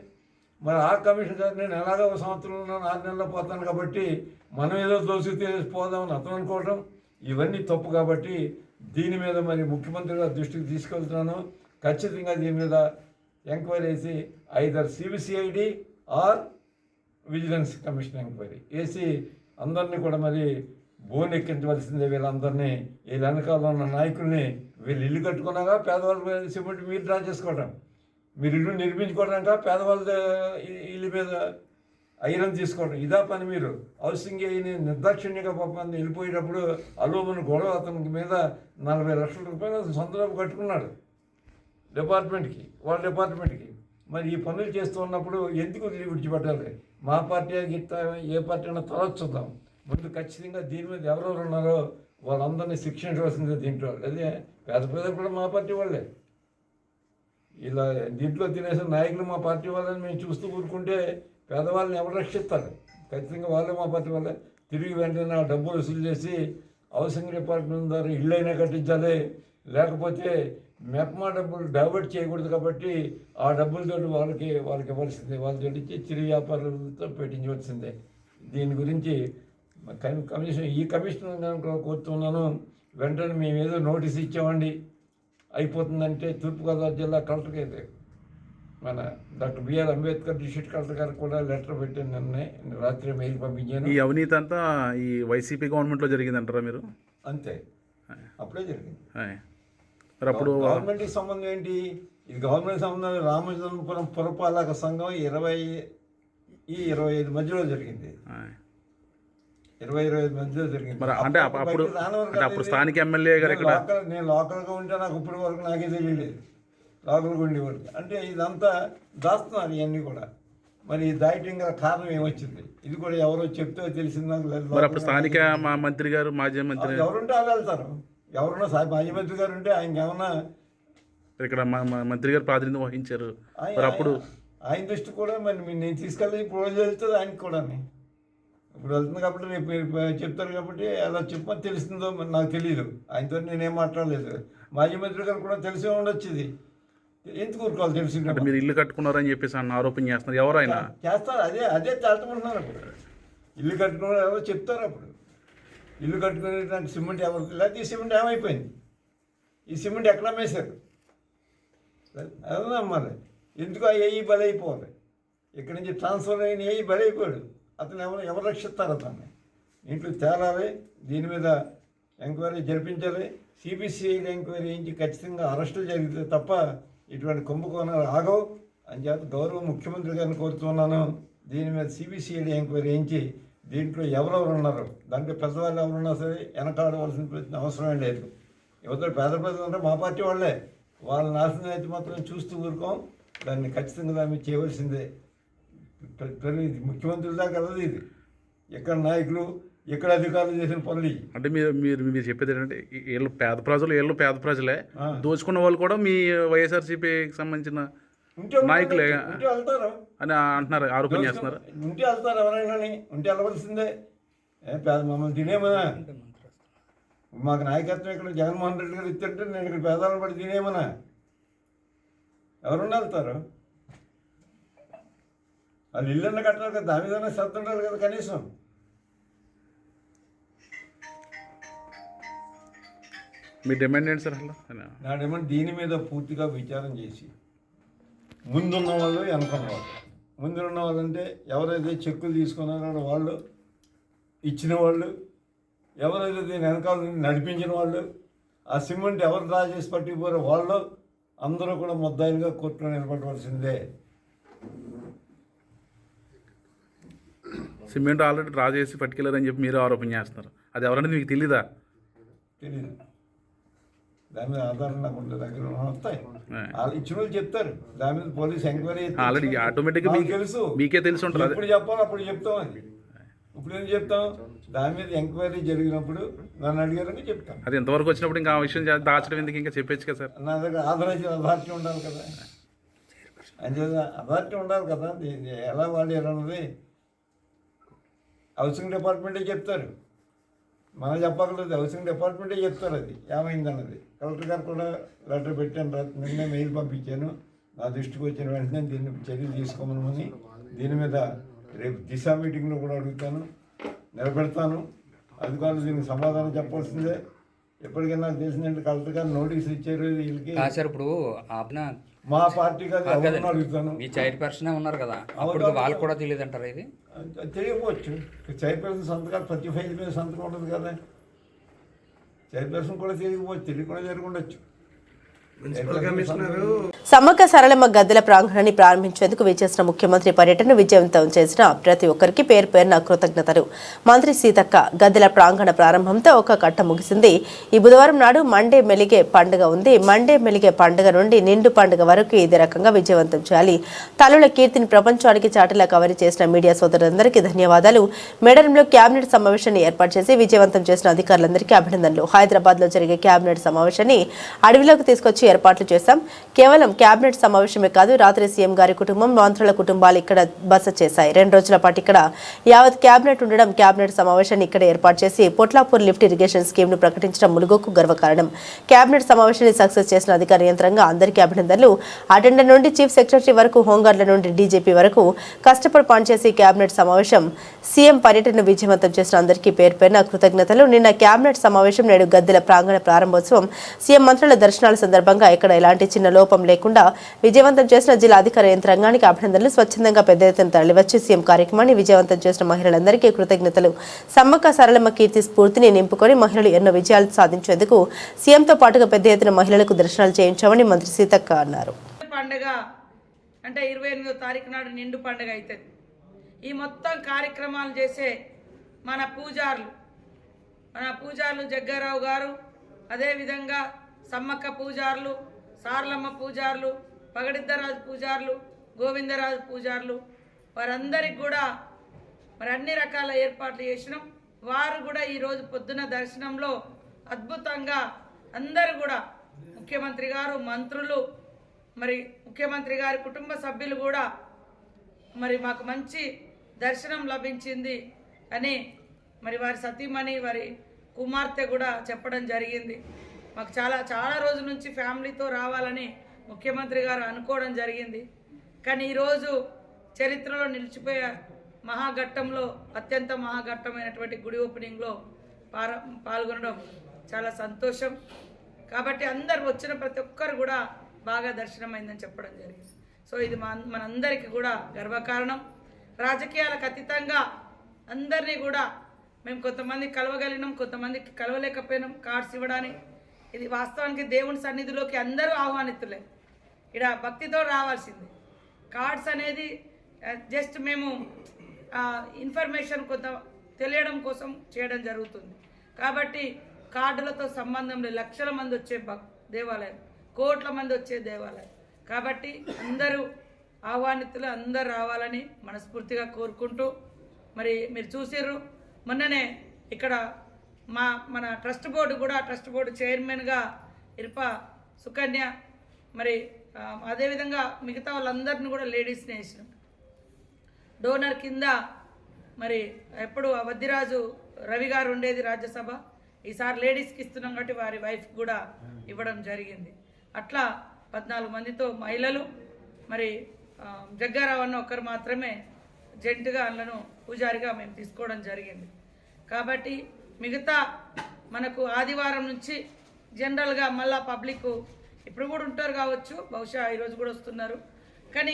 మరి ఆ కమిషన్ గారు నేను ఎలాగో ఒక సంవత్సరంలో 6 నెలల్లో పోతాను కాబట్టి మనం ఏదో దోసుకు పోదామని అతను అనుకోవటం ఇవన్నీ తప్పు. కాబట్టి దీని మీద మరి ముఖ్యమంత్రి గారి దృష్టికి తీసుకెళ్తున్నాను. ఖచ్చితంగా దీని మీద ఎంక్వైరీ వేసి either CBCID or vigilance commission enquiry వేసి అందరినీ కూడా మరి బోన్ ఎక్కించవలసిందే. వీళ్ళందరినీ వీళ్ళ వెనకాల ఉన్న నాయకుల్ని వీళ్ళు ఇల్లు కట్టుకున్నాక పేదవాళ్ళ సిమెంట్ మీరు డ్రా చేసుకోవడం, మీరు ఇల్లు నిర్మించుకోవడానిక పేదవాళ్ళ ఇల్లు మీద ఐరన్ తీసుకోవడం, ఇదా పని. మీరు హౌసింగ్ అయిన నిర్దాక్షిణ్యంగా పాపం వెళ్ళిపోయేటప్పుడు అలోమని గొడవ అతనికి మీద 40 లక్షల రూపాయలు సొంత డబ్బు కట్టుకున్నాడు డిపార్ట్మెంట్కి, వాళ్ళ డిపార్ట్మెంట్కి. మరి ఈ పనులు చేస్తూ ఉన్నప్పుడు ఎందుకు విడిచిపెట్టాలి? మా పార్టీ గిట్ట ఏ పార్టీ అయినా తర్వాత చూద్దాం. ముందు ఖచ్చితంగా దీని మీద ఎవరెవరు ఉన్నారో వాళ్ళందరినీ శిక్షించవలసిందే. దీంట్లో అదే పేద కూడా మా పార్టీ వాళ్ళే. ఇలా దీంట్లో తినేసిన నాయకులు మా పార్టీ వాళ్ళని మేము చూస్తూ ఊరుకుంటే పేదవాళ్ళని ఎవరు రక్షిస్తారు? ఖచ్చితంగా వాళ్ళే మా పార్టీ వాళ్ళే. తిరిగి వెంటనే ఆ డబ్బులు వసూలు చేసి హౌసింగ్ డిపార్ట్మెంట్ ద్వారా ఇల్లు అయినా కట్టించాలి. లేకపోతే మెప్మా డబ్బులు డైవర్ట్ చేయకూడదు. కాబట్టి ఆ డబ్బులతో వాళ్ళకి ఇవ్వాల్సిందే. వాళ్ళతో ఇచ్చి చిరు వ్యాపారులతో పెట్టించవలసిందే. దీని గురించి ఈ కమిషన్ కోరుతున్నాను. వెంటనే మేము ఏదో నోటీస్ ఇచ్చామండి అయిపోతుందంటే తూర్పుగోదావరి జిల్లా కలెక్టర్కి అయితే మన doctor BR Ambedkar district collector గారికి కూడా లెటర్ పెట్టాను. నిన్నే రాత్రి మెయిల్ పంపించాను. ఈ అవినీతి అంతా ఈ వైసీపీ గవర్నమెంట్లో జరిగిందంటారా మీరు? అంతే, అప్పుడే జరిగింది. మరి అప్పుడు గవర్నమెంట్కి సంబంధం ఏంటి? ఇది గవర్నమెంట్ సంబంధం. రామచంద్రపురం పురపాలక సంఘం 20-25 మధ్యలో జరిగింది. 20-25 మధ్యలో జరిగింది. మరి అంటే అప్పుడు స్థానిక ఎమ్మెల్యే గారు ఇక్కడ నేను లోకల్గా ఉంటే నాకు ఇప్పటి వరకు నాకే తెలియలేదు. లోకల్గా ఉండేవారు అంటే ఇదంతా దాస్తున్నారు ఇవన్నీ కూడా. మరి దాయటం గల కారణం ఏమొచ్చింది? ఇది కూడా ఎవరో చెప్తే తెలిసిందా? మరి అప్పుడు స్థానిక మా మంత్రి గారు, మాజీ మంత్రి ఎవరుంటే వాళ్ళు వెళ్తారు. ఎవరున్నా మాజీ మంత్రి గారు ఉంటే ఆయనకి ఏమన్నా ఇక్కడ మంత్రి గారు ప్రాతినిధ్యం వహించారు. మరి అప్పుడు ఆయన దృష్టి కూడా మరి నేను తీసుకెళ్ళి ఇప్పుడు రోజు వెళ్తుంది ఆయనకి కూడా. ఇప్పుడు వెళ్తుంది కాబట్టి రేపు మీరు చెప్తారు కాబట్టి అలా చెప్పని తెలిసిందో మరి నాకు తెలియదు. ఆయనతో నేనేం మాట్లాడలేదు. మాజీ మంత్రి గారు కూడా తెలిసే ఉండొచ్చు. ఇది ఎందుకు ఊరుకోవాలి? తెలిసిందంటే మీరు ఇల్లు కట్టుకున్నారని చెప్పేసి అన్న ఆరోపణ చేస్తున్నారు. ఎవరు ఆయన చేస్తారు? అదే తేల్చుకుంటున్నారు. అప్పుడు ఇల్లు కట్టుకున్నారు ఎవరో చెప్తారు. అప్పుడు ఇల్లు కట్టుకునేటువంటి సిమెంట్ ఎవరు, లేకపోతే ఈ సిమెంట్ ఏమైపోయింది? ఈ సిమెంట్ ఎక్కడ అమ్మేశారు? అదే అమ్మాలి. ఎందుకు అయ్యి బలైపోవాలి? ఇక్కడి నుంచి ట్రాన్స్ఫర్ అయిన అయ్యి బలైపోయాడు. అతను ఎవరు రక్షిస్తారు? అతన్ని ఇంట్లో తేలాలి. దీని మీద ఎంక్వైరీ జరిపించాలి. సిబిసిఐడి ఎంక్వైరీ చేయించి ఖచ్చితంగా అరెస్టులు జరిగితే తప్ప ఇటువంటి కుంభకోణాలు ఆగవు అని చెప్పి గౌరవ ముఖ్యమంత్రి గారిని కోరుతున్నాను. దీని మీద సిబిసిఐడి ఎంక్వైరీ చేయించి దీంట్లో ఎవరెవరు ఉన్నారు, దాంట్లో పెద్దవాళ్ళు ఎవరున్నా సరే వెనకాడవలసిన అవసరమే లేదు. యువతలు పేద ప్రజలు అంటే మా పార్టీ వాళ్ళే. వాళ్ళ నాశనం అయితే మాత్రం చూస్తూ ఊరుకోం. దాన్ని ఖచ్చితంగా దాన్ని చేయవలసిందే. ముఖ్యమంత్రి దాకా వెళ్ళదు ఇది. ఎక్కడ నాయకులు, ఎక్కడ అధికారులు చేసిన పనులు. అంటే మీరు చెప్పేది ఏంటంటే వీళ్ళు పేద ప్రజలే దోచుకున్న వాళ్ళు కూడా మీ వైఎస్ఆర్సీపీకి సంబంధించిన నాయకులే వెళ్తారు అని అంటున్నారు, ఆరోపణ చేస్తున్నారు. ఉంటే వెళ్తారు. ఎవరైనా ఉంటే వెళ్ళవలసిందే. మమ్మల్ని తినేమనా? మాకు నాయకత్వం ఇక్కడ జగన్మోహన్ రెడ్డి గారు ఇస్తుంటే నేను ఇక్కడ పేదలను పడి తినేమనా? ఎవరున్నా వెళ్తారు? వాళ్ళు ఇల్లన్నా కట్టాలి కదా, దాని మీద శ్రద్ధ ఉండాలి కదా కనీసం. మీ డిమాండ్ ఏంటి సార్? అసలు నా డిమాండ్ దీని మీద పూర్తిగా విచారం చేసి ముందున్న వాళ్ళు వెనకున్న వాళ్ళు. ముందున్న వాళ్ళు అంటే ఎవరైతే చెక్కులు తీసుకున్నారో వాళ్ళు, ఇచ్చిన వాళ్ళు, ఎవరైతే దీని వెనకాల నడిపించిన వాళ్ళు, ఆ సిమెంట్ ఎవరు డ్రా చేసి పట్టుకుపోయారో వాళ్ళు అందరూ కూడా ముద్దాయిలుగా కోర్టులో నిలబడవలసిందే. సిమెంట్ ఆల్రెడీ డ్రా చేసి పట్టుకెళ్ళారని చెప్పి మీరు ఆరోపణ చేస్తున్నారు. అది ఎవరనేది మీకు తెలీదా? తెలియదు. దాని మీద ఆధారం నాకు ఉండే దగ్గర వస్తాయి. వాళ్ళు ఇచ్చిన వాళ్ళు చెప్తారు. దాని మీద పోలీస్ ఎంక్వైరీ ఆల్రెడీ ఆటోమేటిక్గా తెలుసు, మీకే తెలిసి ఉంటుంది. ఎప్పుడు చెప్పాలో అప్పుడు చెప్తాం. అది ఇప్పుడు ఏం చెప్తాం? దాని మీద ఎంక్వైరీ జరిగినప్పుడు నన్ను అడిగారని చెప్తాం. అది ఎంతవరకు వచ్చినప్పుడు ఇంకా ఆ విషయం దాచడం ఎందుకు, ఇంకా చెప్పచ్చు కదా సార్. నా దగ్గర అథారిటీ ఉండాలి కదా, అంచేత అథారిటీ ఉండాలి కదా. ఎలా వాడారు అన్నది హౌసింగ్ డిపార్ట్మెంటే చెప్తారు, మనం చెప్పగలదు. హౌసింగ్ డిపార్ట్మెంటే చెప్తారు అది ఏమైందన్నది. కలెక్టర్ గారు కూడా లెటర్ పెట్టాను, నిన్నే మెయిల్ పంపించాను. నా దృష్టికి వచ్చిన వెంటనే దీన్ని చర్యలు తీసుకోమని, దీని మీద రేపు దిశ మీటింగ్లో కూడా అడుగుతాను, నిలబెడతాను. అధికారులు దీనికి సమాధానం చెప్పాల్సిందే. ఎప్పటికైనా నాకు తెలిసిందంటే కలెక్టర్ గారు నోటీస్ ఇచ్చారు వీళ్ళకి. సార్ ఇప్పుడు మా పార్టీకి అది అడుగుతాను. మీ చైర్పర్సనే ఉన్నారు కదా, అప్పుడు వాళ్ళకి కూడా తెలియదు అంటారు. ఇది తెలియకపోవచ్చు. చైర్పర్సన్ సంతకాలు ప్రతి ఫైల్ మీద సంతకం ఉండదు కదా. చైర్పర్సన్ కూడా తెలియకపోవచ్చు, తెలియకుండా జరిగి ఉండొచ్చు. సమ్మక్క సారలమ్మ గద్దెల ప్రాంగణాన్ని ప్రారంభించేందుకు విచ్చేసిన ముఖ్యమంత్రి పర్యటన విజయవంతం చేసిన ప్రతి ఒక్కరికి పేరు పేరున కృతజ్ఞతలు. మంత్రి సీతక్క గద్దెల ప్రాంగణ ప్రారంభంతో ఒక కట్ట ముగిసింది. ఈ బుధవారం నాడు మండే మెలిగే పండుగ ఉంది. మండే మెలిగే పండుగ నుండి నిండు పండుగ వరకు ఇదే రకంగా విజయవంతం చేయాలి. తల్లుల కీర్తిని ప్రపంచానికి చాటిలా కవర్ చేసిన మీడియా సోదరులందరికీ ధన్యవాదాలు. మేడరంలో కేబినెట్ సమావేశాన్ని ఏర్పాటు చేసి విజయవంతం చేసిన అధికారులందరికీ అభినందనలు. హైదరాబాద్ లో జరిగే కేబినెట్ సమావేశాన్ని అడవిలోకి తీసుకొచ్చి ఏర్పాట్లు చేశాం. కేవలం కేబినెట్ సమావేశమే కాదు, రాత్రి సీఎం గారి కుటుంబం, మంత్రుల కుటుంబాలు ఇక్కడ బస చేశాయి. 2 రోజుల పాటు ఇక్కడ యావత్ కేబినెట్ ఉండడం, కేబినెట్ సమావేశాన్ని ఇక్కడ ఏర్పాటు చేసి పొట్లాపూర్ లిఫ్ట్ ఇరిగేషన్ స్కీమ్ ను ప్రకటించడం ములుగుకు గర్వకారణం. కేబినెట్ సమావేశాన్ని సక్సెస్ చేసిన అధికార యంత్రంగా అందరికీ అభినందనలు. అటెండర్ నుండి చీఫ్ సెక్రటరీ వరకు, హోంగార్డుల నుండి డీజీపీ వరకు కష్టపడి పనిచేసి కేబినెట్ సమావేశం, సీఎం పర్యటనను విజయవంతం చేసిన అందరికీ పేరు పేరున కృతజ్ఞతలు. నిన్న కేబినెట్ సమావేశం, నేడు గద్దెల ప్రాంగణ ప్రారంభోత్సవం. సీఎం మంత్రుల దర్శనాల సందర్భంగా ఇక్కడ ఎలాంటి చిన్న లోపం లేకుండా విజయవంతం చేసిన జిల్లా అధికార యంత్రాంగానికి అభినందనలు. స్వచ్ఛందంగా పెద్ద ఎత్తున తరలివచ్చి సీఎం కార్యక్రమాన్ని విజయవంతం చేసిన మహిళలందరికీ కృతజ్ఞతలు. సమ్మక్క సారలమ్మ కీర్తి స్ఫూర్తిని నింపుకొని మహిళలు ఎన్నో విజయాలు సాధించేందుకు సీఎంతో పాటుగా పెద్ద ఎత్తున మహిళలకు దర్శనాలు చేయించామని మంత్రి సీతక్క అన్నారు. పండుగ అంటే 28వ తారీఖు నాడు నిండు పండుగ అవుతుంది. ఈ మొత్తం కార్యక్రమాలు చేసే మన పూజారులు జగ్గారావు గారు, అదేవిధంగా సమ్మక్క పూజారులు, సారలమ్మ పూజారులు, పగడిద్దరాజు పూజారులు, గోవిందరాజు పూజారులు, వారందరికి కూడా మరి అన్ని రకాల ఏర్పాట్లు చేసినాం. వారు కూడా ఈరోజు పొద్దున దర్శనంలో అద్భుతంగా అందరూ కూడా ముఖ్యమంత్రి గారు, మంత్రులు, మరి ముఖ్యమంత్రి గారి కుటుంబ సభ్యులు కూడా మరి మాకు మంచి దర్శనం లభించింది అని మరి వారి సతీమణి, వారి కుమార్తె కూడా చెప్పడం జరిగింది. మాకు చాలా రోజుల నుంచి ఫ్యామిలీతో రావాలని ముఖ్యమంత్రి గారు అనుకోవడం జరిగింది. కానీ ఈరోజు చరిత్రలో నిలిచిపోయే మహాఘట్టంలో అత్యంత మహాఘట్టమైనటువంటి గుడి ఓపెనింగ్లో పాల్గొనడం చాలా సంతోషం. కాబట్టి అందరు వచ్చిన ప్రతి ఒక్కరు కూడా బాగా దర్శనమైందని చెప్పడం జరిగింది. సో ఇది మనందరికీ కూడా గర్వకారణం. రాజకీయాలకు అతీతంగా అందరినీ కూడా మేము కొంతమంది కలవగలిగినాం, కొంతమందికి కలవలేకపోయినాం కార్డ్స్ ఇవ్వడానికి. ఇది వాస్తవానికి దేవుని సన్నిధిలోకి అందరూ ఆహ్వానితులే, ఇక్కడ భక్తితో రావాల్సింది. కార్డ్స్ అనేది జస్ట్ మేము ఇన్ఫర్మేషన్ కొంత తెలియడం కోసం చేయడం జరుగుతుంది. కాబట్టి కార్డులతో సంబంధం లేదు. లక్షల మంది వచ్చే దేవాలయం, కోట్ల మంది వచ్చే దేవాలయం. కాబట్టి అందరూ ఆహ్వానితులు, అందరూ రావాలని మనస్ఫూర్తిగా కోరుకుంటూ, మరి మీరు చూసిర్రు మొన్ననే ఇక్కడ మన ట్రస్ట్ బోర్డు చైర్మన్గా ఇర్పా సుకన్య, మరి అదేవిధంగా మిగతా వాళ్ళందరినీ కూడా లేడీస్ని వేసినాం. డోనర్ కింద మరి ఎప్పుడు వద్దిరాజు రవి గారు ఉండేది రాజ్యసభ, ఈసారి లేడీస్కి ఇస్తున్నాం కాబట్టి వారి వైఫ్ కూడా ఇవ్వడం జరిగింది. అట్లా 14 మందితో మహిళలు, మరి జగ్గారావు అన్న ఒక్కరు మాత్రమే జెంట్గా అందులో పూజారిగా మేము తీసుకోవడం జరిగింది. కాబట్టి మిగతా మనకు ఆదివారం నుంచి జనరల్గా మళ్ళా పబ్లిక్ ఇప్పుడు కూడా ఉంటారు కావచ్చు, బహుశా ఈరోజు కూడా వస్తున్నారు. కానీ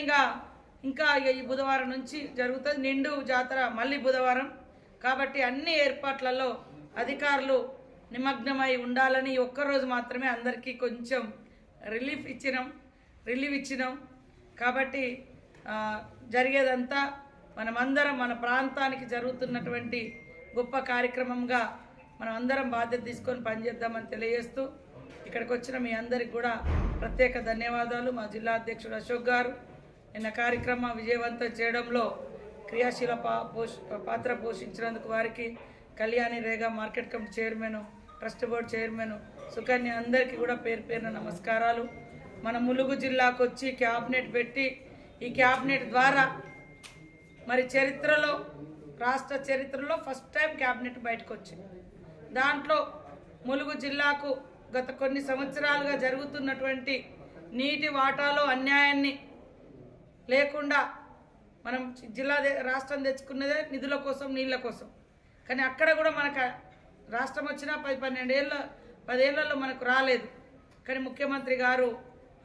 ఇంకా ఈ బుధవారం నుంచి జరుగుతుంది నిండు జాతర, మళ్ళీ బుధవారం. కాబట్టి అన్ని ఏర్పాట్లలో అధికారులు నిమగ్నమై ఉండాలని ఒక్కరోజు మాత్రమే అందరికీ కొంచెం రిలీఫ్ ఇచ్చినాం. కాబట్టి జరిగేదంతా మనమందరం మన ప్రాంతానికి జరుగుతున్నటువంటి గొప్ప కార్యక్రమంగా మనం అందరం బాధ్యత తీసుకొని పనిచేద్దామని తెలియజేస్తూ ఇక్కడికి వచ్చిన మీ అందరికి కూడా ప్రత్యేక ధన్యవాదాలు. మా జిల్లా అధ్యక్షుడు అశోక్ గారు నిన్న కార్యక్రమం విజయవంతం చేయడంలో క్రియాశీల పాత్ర పోషించినందుకు వారికి, Kalyani Rega market committee chairman, trust board chairman, Sukanya అందరికీ కూడా పేరు పేరున నమస్కారాలు. మన ములుగు జిల్లాకు వచ్చి క్యాబినెట్ పెట్టి ఈ క్యాబినెట్ ద్వారా మరి చరిత్రలో, రాష్ట్ర చరిత్రలో ఫస్ట్ టైం క్యాబినెట్ బయటకు వచ్చింది. దాంట్లో ములుగు జిల్లాకు గత కొన్ని సంవత్సరాలుగా జరుగుతున్నటువంటి నీటి వాటాలో అన్యాయాన్ని లేకుండా మనం రాష్ట్రం తెచ్చుకున్నదే నిధుల కోసం, నీళ్ళ కోసం. కానీ అక్కడ కూడా మనకు రాష్ట్రం వచ్చినా 10 ఏళ్లలో మనకు రాలేదు. కానీ ముఖ్యమంత్రి గారు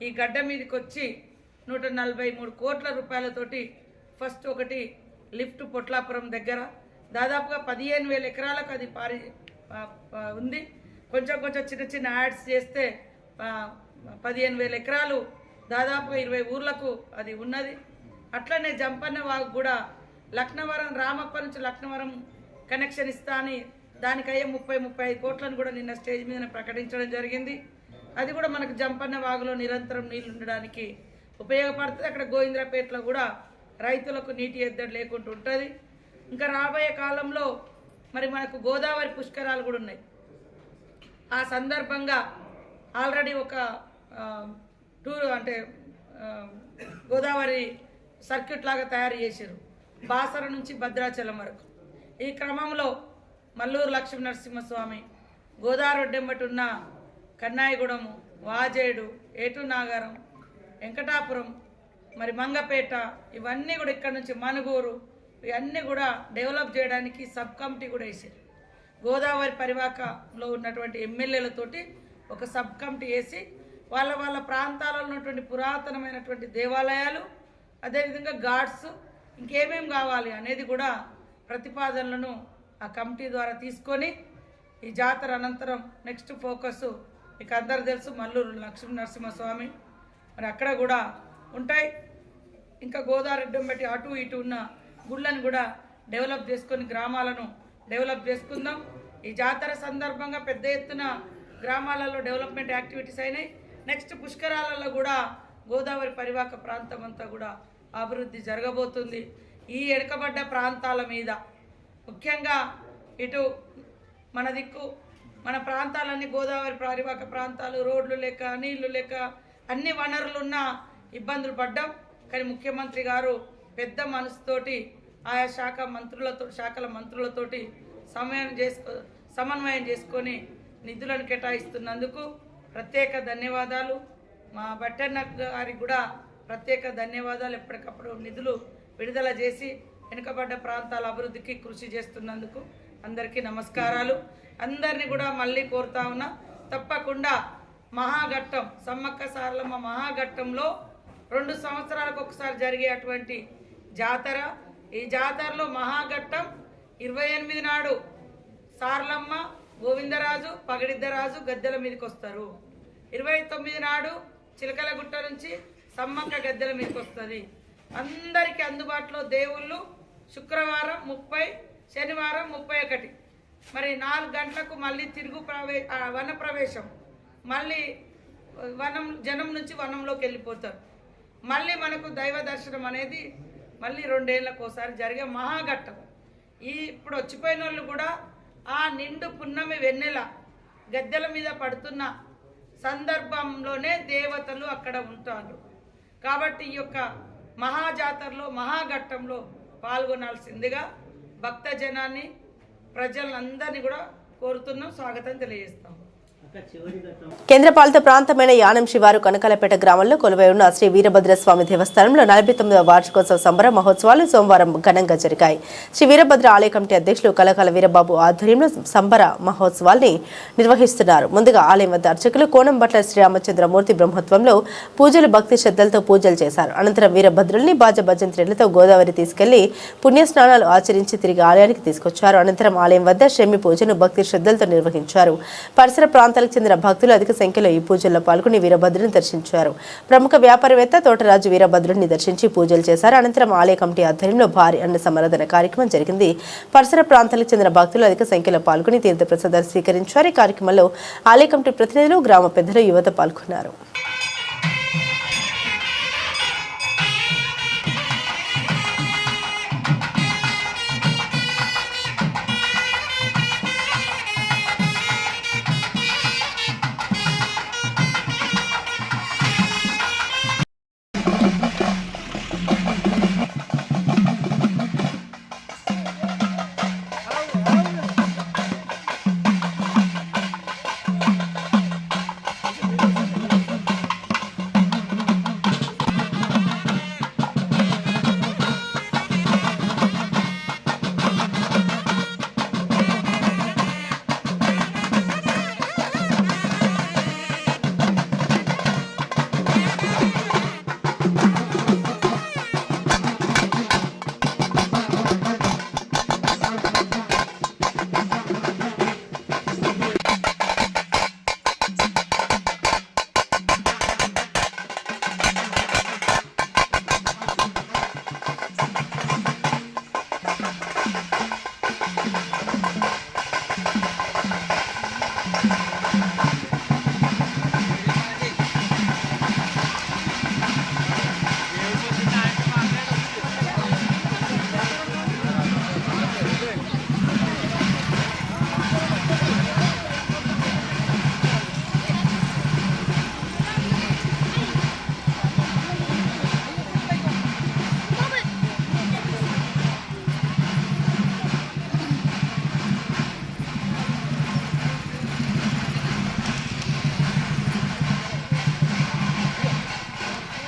ఈ గడ్డ మీదకి వచ్చి 143 కోట్ల రూపాయలతోటి ఫస్ట్ ఒకటి లిఫ్ట్ పొట్లాపురం దగ్గర దాదాపుగా 15,000 ఎకరాలకు అది ఉంది. కొంచెం చిన్న చిన్న యాడ్స్ చేస్తే 15,000 ఎకరాలు దాదాపుగా 20 ఊర్లకు అది ఉన్నది. అట్లనే జంపన్న వాగు కూడా లక్నవరం, రామప్ప నుంచి లక్నవరం కనెక్షన్ ఇస్తా అని దానికయ్యే 30-35 కోట్లను కూడా నిన్న స్టేజ్ మీద ప్రకటించడం జరిగింది. అది కూడా మనకు జంపన్న వాగులో నిరంతరం నీళ్ళు ఉండడానికి ఉపయోగపడుతుంది. అక్కడ గోవింద్రపేటలో కూడా రైతులకు నీటి ఎద్దడి లేకుండా ఉంటుంది. ఇంకా రాబోయే కాలంలో మరి మనకు గోదావరి పుష్కరాలు కూడా ఉన్నాయి. ఆ సందర్భంగా ఆల్రెడీ ఒక టూర్ అంటే గోదావరి సర్క్యూట్ లాగా తయారు చేశారు, బాసర నుంచి భద్రాచలం వరకు. ఈ క్రమంలో మల్లూరు లక్ష్మీ నరసింహస్వామి, గోదావరి ఒడ్డెంబటి ఉన్న కన్నాయిగూడెము, వాజేడు, ఏటునాగారం, వెంకటాపురం, మరి మంగపేట, ఇవన్నీ కూడా ఇక్కడ నుంచి మనుగూరు, ఇవన్నీ కూడా డెవలప్ చేయడానికి సబ్ కమిటీ కూడా వేసారు. గోదావరి పరివాహకంలో ఉన్నటువంటి ఎమ్మెల్యేలతోటి ఒక సబ్ కమిటీ వేసి వాళ్ళ ప్రాంతాలలో ఉన్నటువంటి పురాతనమైనటువంటి దేవాలయాలు, అదేవిధంగా ఘాట్స్, ఇంకేమేం కావాలి అనేది కూడా ప్రతిపాదనలను ఆ కమిటీ ద్వారా తీసుకొని ఈ జాతర అనంతరం నెక్స్ట్ ఫోకస్ మీకు అందరూ తెలుసు మల్లూరు లక్ష్మీ నరసింహస్వామి, మరి అక్కడ కూడా ఉంటాయి. ఇంకా గోదావరి అడ్డం పెట్టి అటు ఇటు ఉన్న గుళ్ళను కూడా డెవలప్ చేసుకొని గ్రామాలను డెవలప్ చేసుకుందాం. ఈ జాతర సందర్భంగా పెద్ద ఎత్తున గ్రామాలలో డెవలప్మెంట్ యాక్టివిటీస్ అయినాయి. నెక్స్ట్ పుష్కరాలలో కూడా గోదావరి పరివాహక ప్రాంతం అంతా కూడా అభివృద్ధి జరగబోతుంది. ఈ వెనుకబడ్డ ప్రాంతాల మీద ముఖ్యంగా ఇటు మన దిక్కు మన ప్రాంతాలన్నీ గోదావరి పరివాహక ప్రాంతాలు, రోడ్లు లేక, నీళ్లు లేక, అన్ని వనరులున్న ఇబ్బందులు పడ్డాం. కానీ ముఖ్యమంత్రి గారు పెద్ద మనసుతోటి ఆయా శాఖల మంత్రులతోటి సమన్వయం చేసుకొని నిధులను కేటాయిస్తున్నందుకు ప్రత్యేక ధన్యవాదాలు. మా బట్టన్న గారికి కూడా ప్రత్యేక ధన్యవాదాలు. ఎప్పటికప్పుడు నిధులు విడుదల చేసి వెనుకబడ్డ ప్రాంతాల అభివృద్ధికి కృషి చేస్తున్నందుకు అందరికీ నమస్కారాలు. అందరినీ కూడా మళ్ళీ కోరుతా ఉన్నా, తప్పకుండా మహాఘట్టం సమ్మక్క సారలమ్మ మహాఘట్టంలో 2 సంవత్సరాలకు ఒకసారి జరిగే అటువంటి జాతర. ఈ జాతరలో మహాఘట్టం 28 నాడు సారలమ్మ, గోవిందరాజు, పగడిద్దరాజు గద్దెల మీదకి వస్తారు. 29 నాడు చిలకలగుట్ట నుంచి సమ్మక్క గద్దెల మీదకి వస్తుంది. అందరికీ అందుబాటులో దేవుళ్ళు. శుక్రవారం 30, శనివారం 31. మరి 4 గంటలకు మళ్ళీ వన ప్రవేశం, మళ్ళీ జనం నుంచి వనంలోకి వెళ్ళిపోతారు. మళ్ళీ మనకు దైవ దర్శనం అనేది మళ్ళీ 2 ఏళ్ళకు ఒకసారి జరిగే మహాఘట్టం. ఇప్పుడు వచ్చిపోయిన వాళ్ళు కూడా ఆ నిండు పున్నమి వెన్నెల గద్దెల మీద పడుతున్న సందర్భంలోనే దేవతలు అక్కడ ఉంటారు. కాబట్టి ఈ యొక్క మహాజాతరలో మహాఘట్టంలో పాల్గొనాల్సిందిగా భక్త జనాన్ని, ప్రజలందరినీ కూడా కోరుతున్నాం. స్వాగతం తెలియజేస్తాం. కేంద్రపాలిత ప్రాంతమైన యానం శివారు కనకాలపేట గ్రామంలో కొలువై ఉన్న శ్రీ వీరభద్రస్వామి దేవస్థానంలో 49వ వార్షికోత్సవ సంబర మహోత్సవాలు సోమవారం ఘనంగా జరిగాయి. శ్రీ వీరభద్ర ఆలయ కమిటీ అధ్యక్షులు కలకాల వీరబాబు ఆధ్వర్యంలో సంబర మహోత్సవాల్ని నిర్వహిస్తున్నారు. ముందుగా ఆలయం వద్ద అర్చకులు కోనంబట్ల శ్రీరామచంద్రమూర్తి బ్రహ్మత్వంలో పూజలు భక్తి శ్రద్ధలతో పూజలు చేశారు. అనంతరం వీరభద్రుల్ని బాజభజంత్రీలతో గోదావరి తీసుకెళ్లి పుణ్యస్నానాలు ఆచరించి తిరిగి ఆలయానికి తీసుకొచ్చారు. అనంతరం ఆలయం వద్ద షమ్మి పూజను భక్తి శ్రద్ధలతో నిర్వహించారు. పరిసర ప్రాంతాల ప్రాంతాలకు చెందిన భక్తులు అధిక సంఖ్యలో ఈ పూజల్లో పాల్గొని వీరభద్రుని దర్శించారు. ప్రముఖ వ్యాపారవేత్త తోటరాజు వీరభద్రుని దర్శించి పూజలు చేశారు. అనంతరం ఆలయ కమిటీ ఆధ్వర్యంలో భారీ అన్న సమరాధన కార్యక్రమం జరిగింది. పరిసర ప్రాంతాలకు చెందిన భక్తులు అధిక సంఖ్యలో పాల్గొని తీర్థ ప్రసాదాలు స్వీకరించారు. ఈ కార్యక్రమంలో ఆలయ కమిటీ ప్రతినిధులు, గ్రామ పెద్దలు, యువత పాల్గొన్నారు.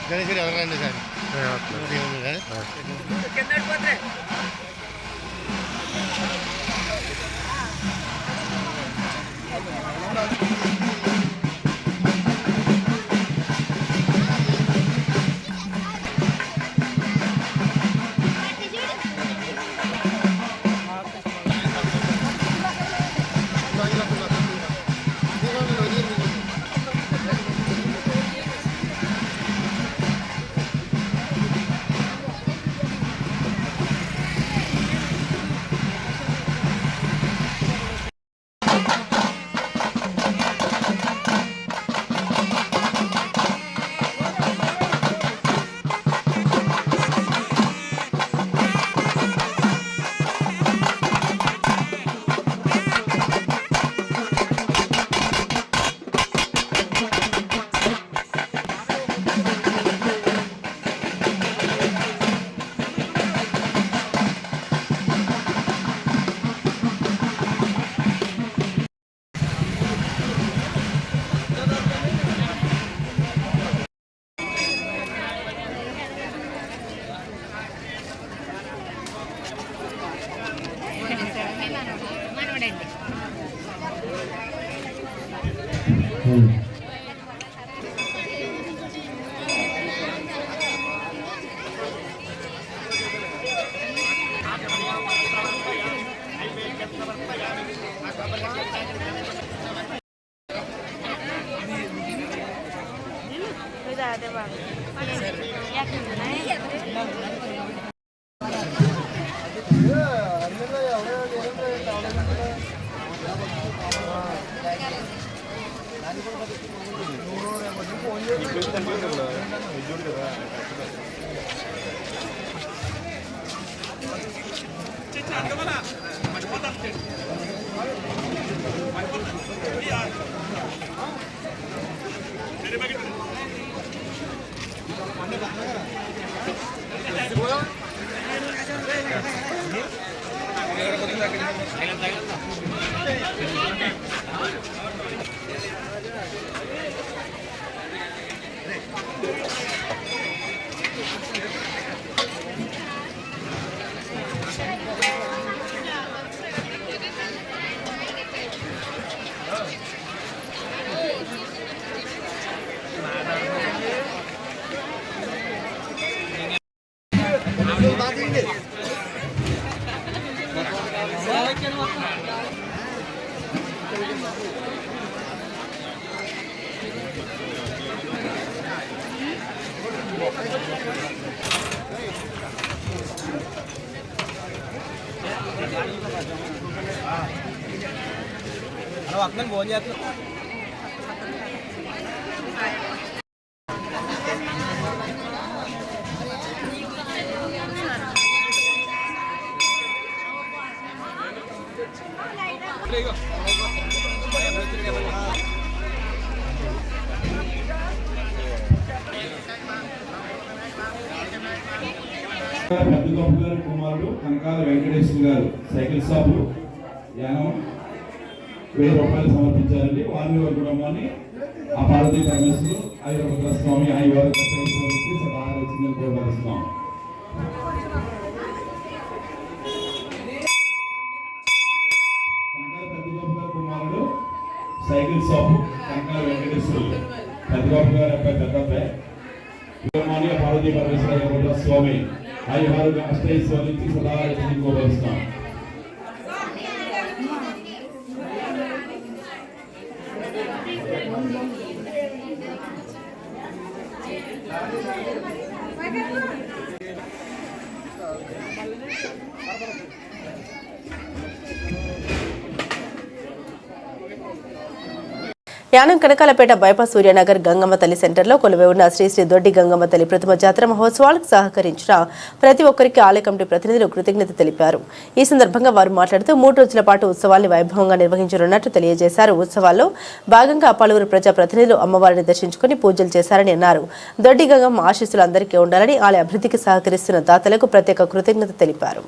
గణేశ్వరి ఎవరండి సార్ పెద్దగొప్ప గారి కుమారుడు కనకాల వెంకటేశ్వర గారు సైకిల్ షాపు యానం 1000 రూపాయలు సమర్పించారండి. వారిని వారి కుటుంబాన్ని ఆ పార్వతీ పరమేశ్వరుడు ఐరభద్ర స్వామి ఐవారు సదా వచ్చిందని కోరుతున్నాం. కనకాల పెద్దగొప్ప గారి కుమారుడు సైకిల్ షాపు కనకాల వెంకటేశ్వరుడు పెద్దగొప్ప గారి అబ్బాయి పెద్ద అబ్బాయి పార్వతీ పరమేశ్వర ఐరభద్ర స్వామి ఐవారు అష్టైశ్వర్యం సదా వచ్చిందని కోరుతున్నాం. యానం కనకాలపేట బైపాస్ సూర్యనగర్ గంగమ్మ తల్లి సెంటర్లో కొలువై ఉన్న శ్రీ శ్రీ దొడ్డి గంగమ్మ తల్లి ప్రతిమ జాతర మహోత్సవాలకు సహకరించిన ప్రతి ఒక్కరికి ఆలయ కమిటీ ప్రతినిధులు కృతజ్ఞత తెలిపారు. ఈ సందర్భంగా వారు మాట్లాడుతూ 3 రోజుల పాటు ఉత్సవాల్ని వైభవంగా నిర్వహించనున్నట్టు తెలియజేశారు. ఉత్సవాల్లో భాగంగా పలువురు ప్రజా ప్రతినిధులు అమ్మవారిని దర్శించుకుని పూజలు చేశారని అన్నారు. దొడ్డి గంగమ్మ ఆశీస్సులు అందరికీ ఉండాలని ఆలయ అభివృద్ధికి సహకరిస్తున్న దాతలకు ప్రత్యేక కృతజ్ఞత తెలిపారు.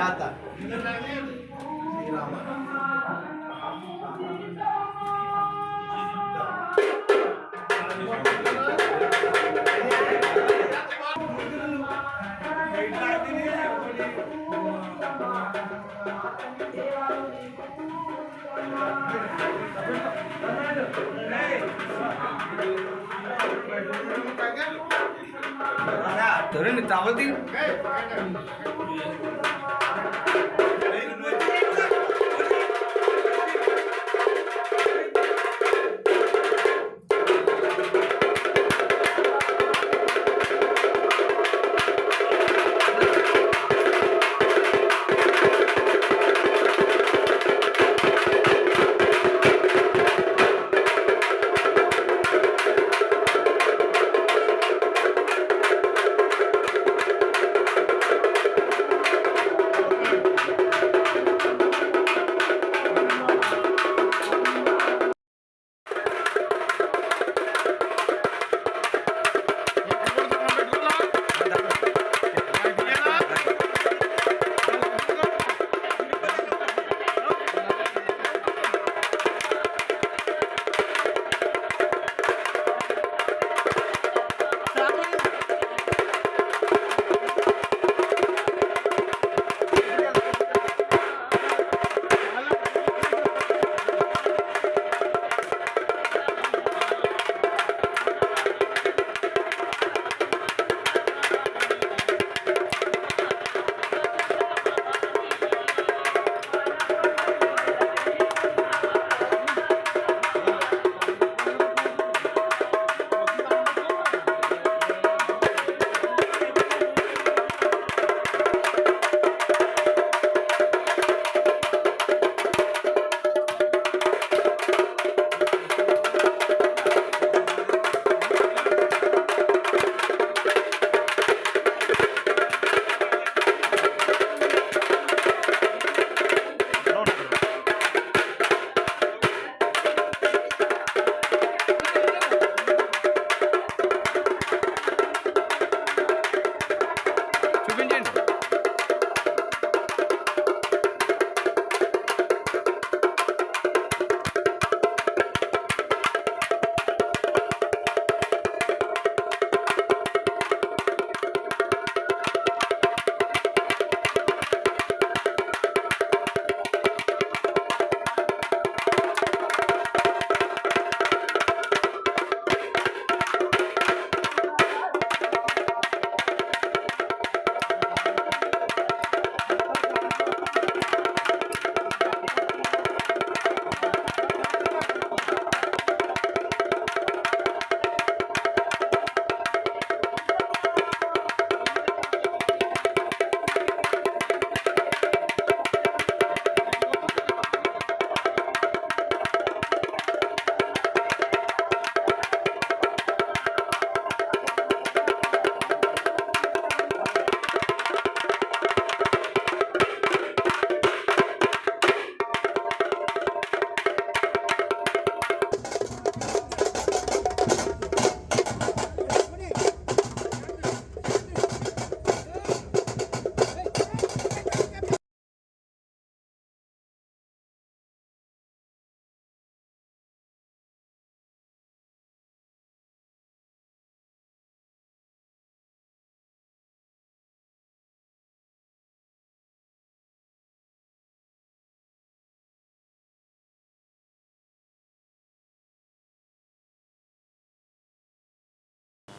జాత చూడండి తవది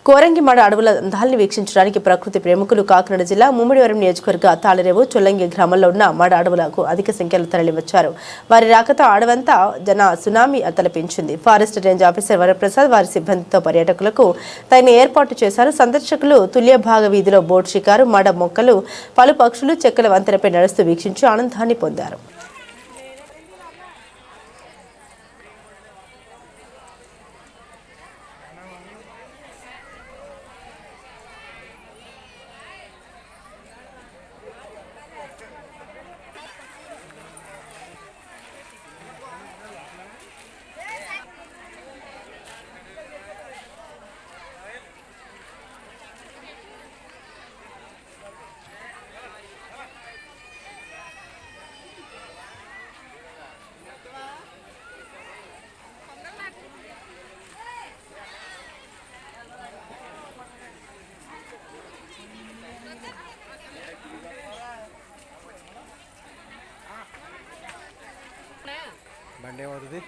కోరంగిమాడ అడవుల అందాల్ని వీక్షించడానికి ప్రకృతి ప్రేమికులు కాకినాడ జిల్లా ముమ్మిడివరం నియోజకవర్గ తాళరేవు చొల్లంగి గ్రామంలో ఉన్న మాడ అడవులకు అధిక సంఖ్యలో తరలివచ్చారు. వారి రాకతో అడవంతా జన సునామీ తలపించింది. ఫారెస్ట్ రేంజ్ ఆఫీసర్ వరప్రసాద్ వారి సిబ్బందితో పర్యాటకులకు తగిన ఏర్పాటు చేశారు. సందర్శకులు తుల్యభాగ వీధిలో బోట్ షికారు, మాడ మొక్కలు, పలు పక్షులు చెక్కల వంతెనపై నడుస్తూ వీక్షించి ఆనందాన్ని పొందారు. ఏమవుతుంది?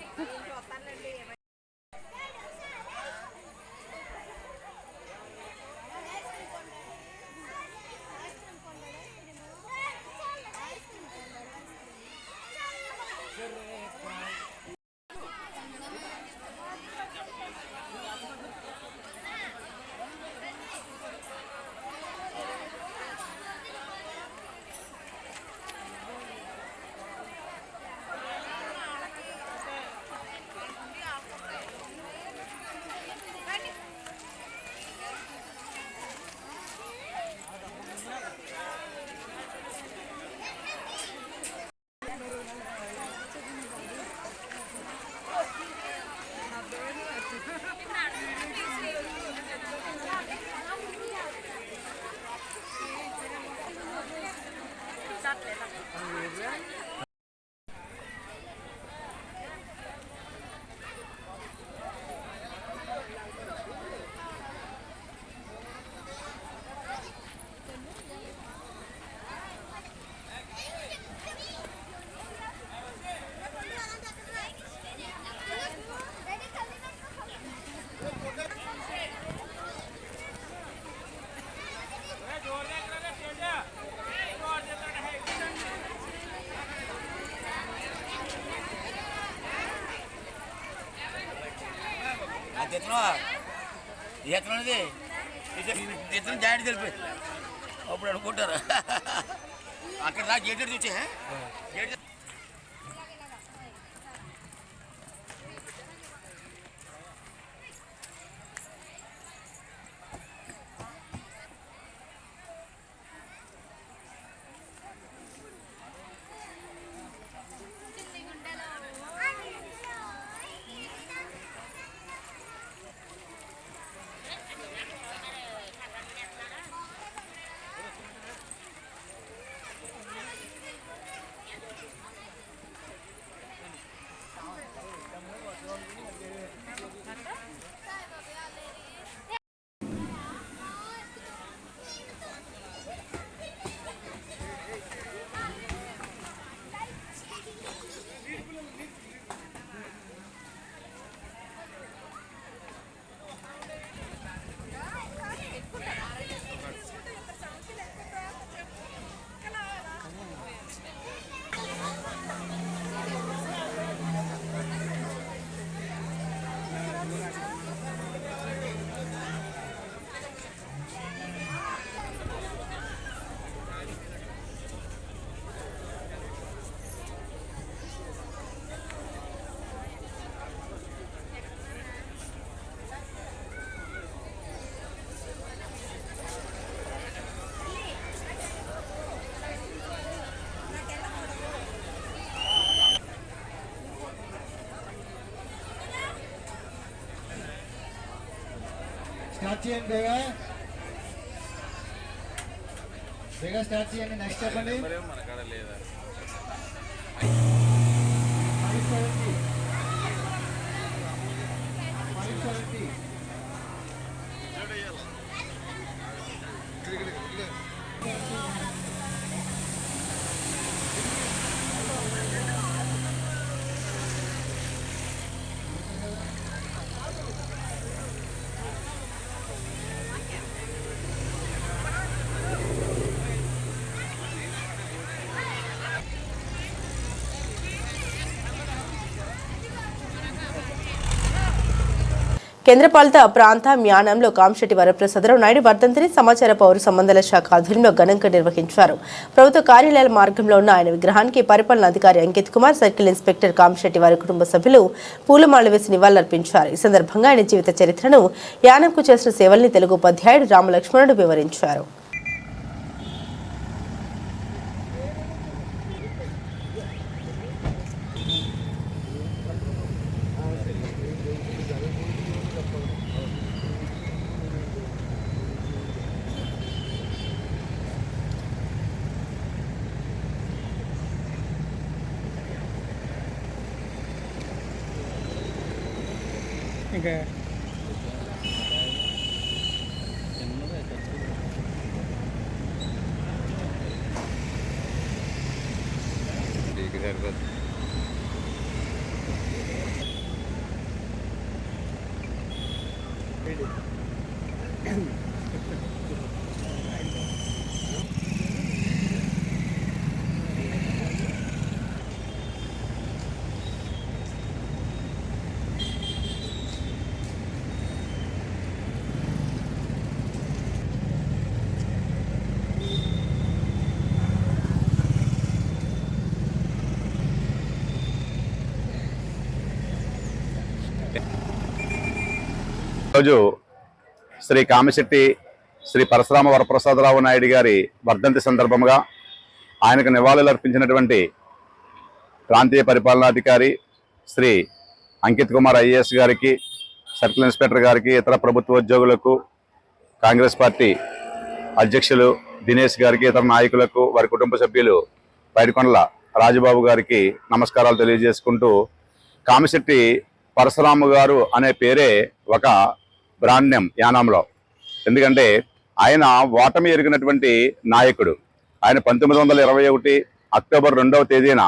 ఎట్లన్నది ఇతను జాడి తెలిపి అప్పుడు అనుకుంటారు అక్కడ రా గేట్ చూసే గేట్ స్టార్ట్ చేయండి బేగా బేగా స్టార్ట్ చేయండి. నెక్స్ట్ చెప్పండి. మన కాడ లేదా? 570 570 కేంద్రపాలిత ప్రాంత మ్యానంలో కాంశెట్టి వరప్రసాదరావు నాయుడు వర్ధంతిని సమాచార పౌర సంబంధాల శాఖ ఆధ్వర్యంలో ఘనంగా నిర్వహించారు. ప్రభుత్వ కార్యాలయాల మార్గంలో ఉన్న ఆయన విగ్రహానికి పరిపాలనాధికారి అంకిత్ కుమార్, సర్కిల్ ఇన్స్పెక్టర్ కాంశెట్టి వారి కుటుంబ సభ్యులు పూలమాల వేసి నివాళులర్పించారు. ఈ సందర్భంగా ఆయన జీవిత చరిత్రను, యానంకు చేసిన సేవల్ని తెలుగు ఉపాధ్యాయుడు రామలక్ష్మణుడు వివరించారు. ఇంకా సరిపోతుంది. ఈరోజు శ్రీ కామిశెట్టి శ్రీ పరశురామ వరప్రసాదరావు నాయుడు గారి వర్ధంతి సందర్భంగా ఆయనకు నివాళులు అర్పించినటువంటి ప్రాంతీయ పరిపాలనాధికారి శ్రీ అంకిత్ కుమార్ ఐఏఎస్ గారికి, సర్కిల్ ఇన్స్పెక్టర్ గారికి, ఇతర ప్రభుత్వ ఉద్యోగులకు, కాంగ్రెస్ పార్టీ అధ్యక్షులు దినేష్ గారికి, ఇతర నాయకులకు, వారి కుటుంబ సభ్యులు పైడికొండల రాజబాబు గారికి నమస్కారాలు తెలియజేసుకుంటూ, కామిశెట్టి పరశురాము గారు అనే పేరే ఒక బ్రాండ్ నేమ్ యానాంలో. ఎందుకంటే ఆయన ఓటమి ఎరిగినటువంటి నాయకుడు. ఆయన 1921 అక్టోబర్ 2వ తేదీన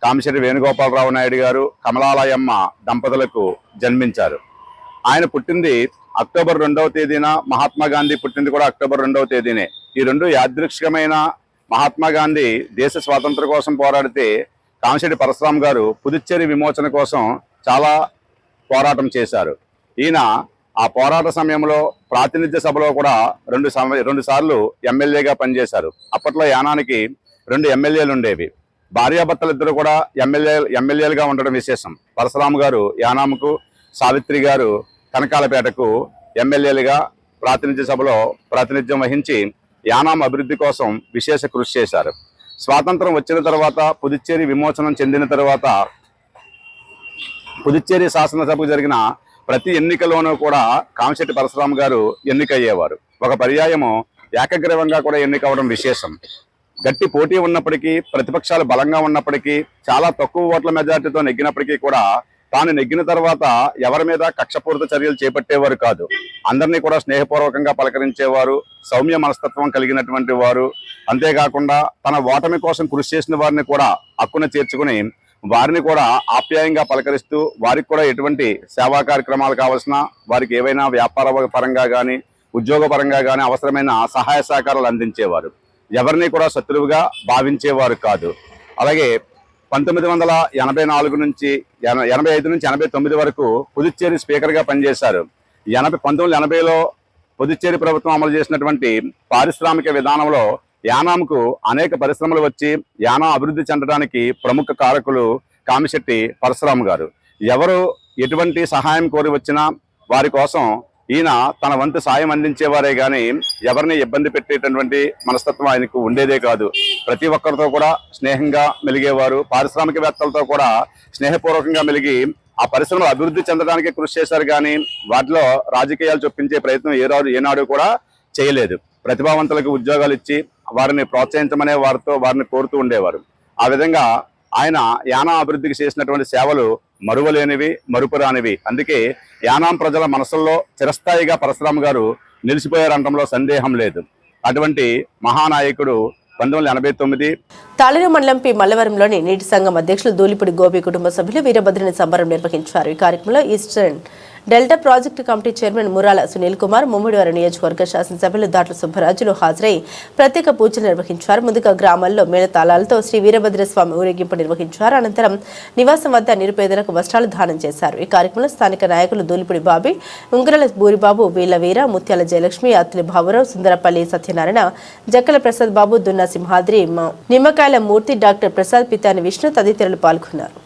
కామిశెట్టి వేణుగోపాలరావు నాయుడు గారు, కమలాలయమ్మ దంపతులకు జన్మించారు. ఆయన పుట్టింది అక్టోబర్ 2వ తేదీన, మహాత్మా గాంధీ పుట్టింది కూడా అక్టోబర్ 2వ తేదీనే. ఈ రెండు యాదృచ్ఛికమైన. మహాత్మా గాంధీ దేశ స్వాతంత్రం కోసం పోరాడితే కామిశెట్టి పరశురాం గారు పుదుచ్చేరి విమోచన కోసం చాలా పోరాటం చేశారు. ఈయన ఆ పోరాట సమయంలో ప్రాతినిధ్య సభలో కూడా రెండు సార్లు ఎమ్మెల్యేగా పనిచేశారు. అప్పట్లో యానానికి 2 ఎమ్మెల్యేలు ఉండేవి. భార్యాభర్తలిద్దరూ కూడా ఎమ్మెల్యేలుగా ఉండడం విశేషం. పరశురాము గారు యానాముకు, సావిత్రి గారు కనకాలపేటకు ఎమ్మెల్యేలుగా ప్రాతినిధ్య సభలో ప్రాతినిధ్యం వహించి యానాం అభివృద్ధి కోసం విశేష కృషి చేశారు. స్వాతంత్రం వచ్చిన తర్వాత, పుదుచ్చేరి విమోచనం చెందిన తర్వాత పుదుచ్చేరి శాసనసభకు జరిగిన ప్రతి ఎన్నికలోనూ కూడా కామిశెట్టి పరశురాము గారు ఎన్నికయ్యేవారు. ఒక పర్యాయము ఏకగ్రీవంగా కూడా ఎన్నికవడం విశేషం. గట్టి పోటీ ఉన్నప్పటికీ, ప్రతిపక్షాలు బలంగా ఉన్నప్పటికీ, చాలా తక్కువ ఓట్ల మెజార్టీతో నెగ్గినప్పటికీ కూడా తాను నెగ్గిన తర్వాత ఎవరి మీద కక్షపూరిత చర్యలు చేపట్టేవారు కాదు. అందరినీ కూడా స్నేహపూర్వకంగా పలకరించేవారు, సౌమ్య మనస్తత్వం కలిగినటువంటి వారు. అంతేకాకుండా తన ఓటమి కోసం కృషి చేసిన వారిని కూడా హక్కున చేర్చుకుని వారిని కూడా ఆప్యాయంగా పలకరిస్తూ, వారికి కూడా ఎటువంటి సేవా కార్యక్రమాలు కావాల్సిన, వారికి ఏవైనా వ్యాపార పరంగా కానీ, ఉద్యోగ పరంగా కానీ అవసరమైన సహాయ సహకారాలు అందించేవారు. ఎవరిని కూడా శత్రువుగా భావించేవారు కాదు. అలాగే 1984 నుంచి 85 నుంచి 89 వరకు పుదుచ్చేరి స్పీకర్గా పనిచేశారు. 1980లో పుదుచ్చేరి ప్రభుత్వం అమలు చేసినటువంటి పారిశ్రామిక విధానంలో యానాంకు అనేక పరిశ్రమలు వచ్చి యానా అభివృద్ధి చెందడానికి ప్రముఖ కారకులు కామిశెట్టి పరశురాము గారు. ఎవరు ఎటువంటి సహాయం కోరి వచ్చినా వారి కోసం ఈయన తన వంతు సాయం అందించేవారే కానీ ఎవరిని ఇబ్బంది పెట్టేటటువంటి మనస్తత్వం ఆయనకు ఉండేదే కాదు. ప్రతి ఒక్కరితో కూడా స్నేహంగా మెలిగేవారు. పారిశ్రామికవేత్తలతో కూడా స్నేహపూర్వకంగా మెలిగి ఆ పరిశ్రమలు అభివృద్ధి చెందడానికి కృషి చేశారు. కానీ వాటిలో రాజకీయాలు చొప్పించే ప్రయత్నం ఏనాడు కూడా చేయలేదు. ప్రతిభావంతులకు ఉద్యోగాలు ఇచ్చి వారిని ప్రోత్సహించమనే వారిని కోరుతూ ఉండేవారు. ఆ విధంగా ఆయన యానా అభివృద్ధికి చేసినటువంటి సేవలు మరువలేనివి, మరుపురానివి. అందుకే యానాం ప్రజల మనసుల్లో చిరస్థాయిగా పరశురాము గారు నిలిచిపోయారంటంలో సందేహం లేదు. అటువంటి మహానాయకుడు 1989 తాళరేవు మండలం పి మల్లవరంలోని నీటి సంఘం అధ్యక్షులు దూలిపూడి గోపి కుటుంబ సభ్యులు వీరభద్రుని సంబరం నిర్వహించారు. ఈ కార్యక్రమంలో eastern delta project committee chairman Murala Sunil Kumar, ముమ్మిడివారి నియోజకవర్గ శాసనసభ్యులు దాట్ల సుబ్బరాజులు హాజరై ప్రత్యేక పూజలు నిర్వహించారు. ముందుగా గ్రామాల్లో మేళతాళాలతో శ్రీ వీరభద్రస్వామి ఊరేగింపు నిర్వహించారు. అనంతరం నివాసం వద్ద నిరుపేదలకు వస్త్రాలు దానం చేశారు. ఈ కార్యక్రమంలో స్థానిక నాయకులు దూలిపూడి బాబీ, ఉంగరల బూరిబాబు, వీళ్లవీర, ముత్యాల జయలక్ష్మి, అత్తిలి భావరావు, సుందరపల్లి సత్యనారాయణ, జక్కల ప్రసాద్ బాబు, దున్నా సింహాద్రి, నిమ్మకాయల మూర్తి, డాక్టర్ ప్రసాద్, పితాని విష్ణు తదితరులు పాల్గొన్నారు.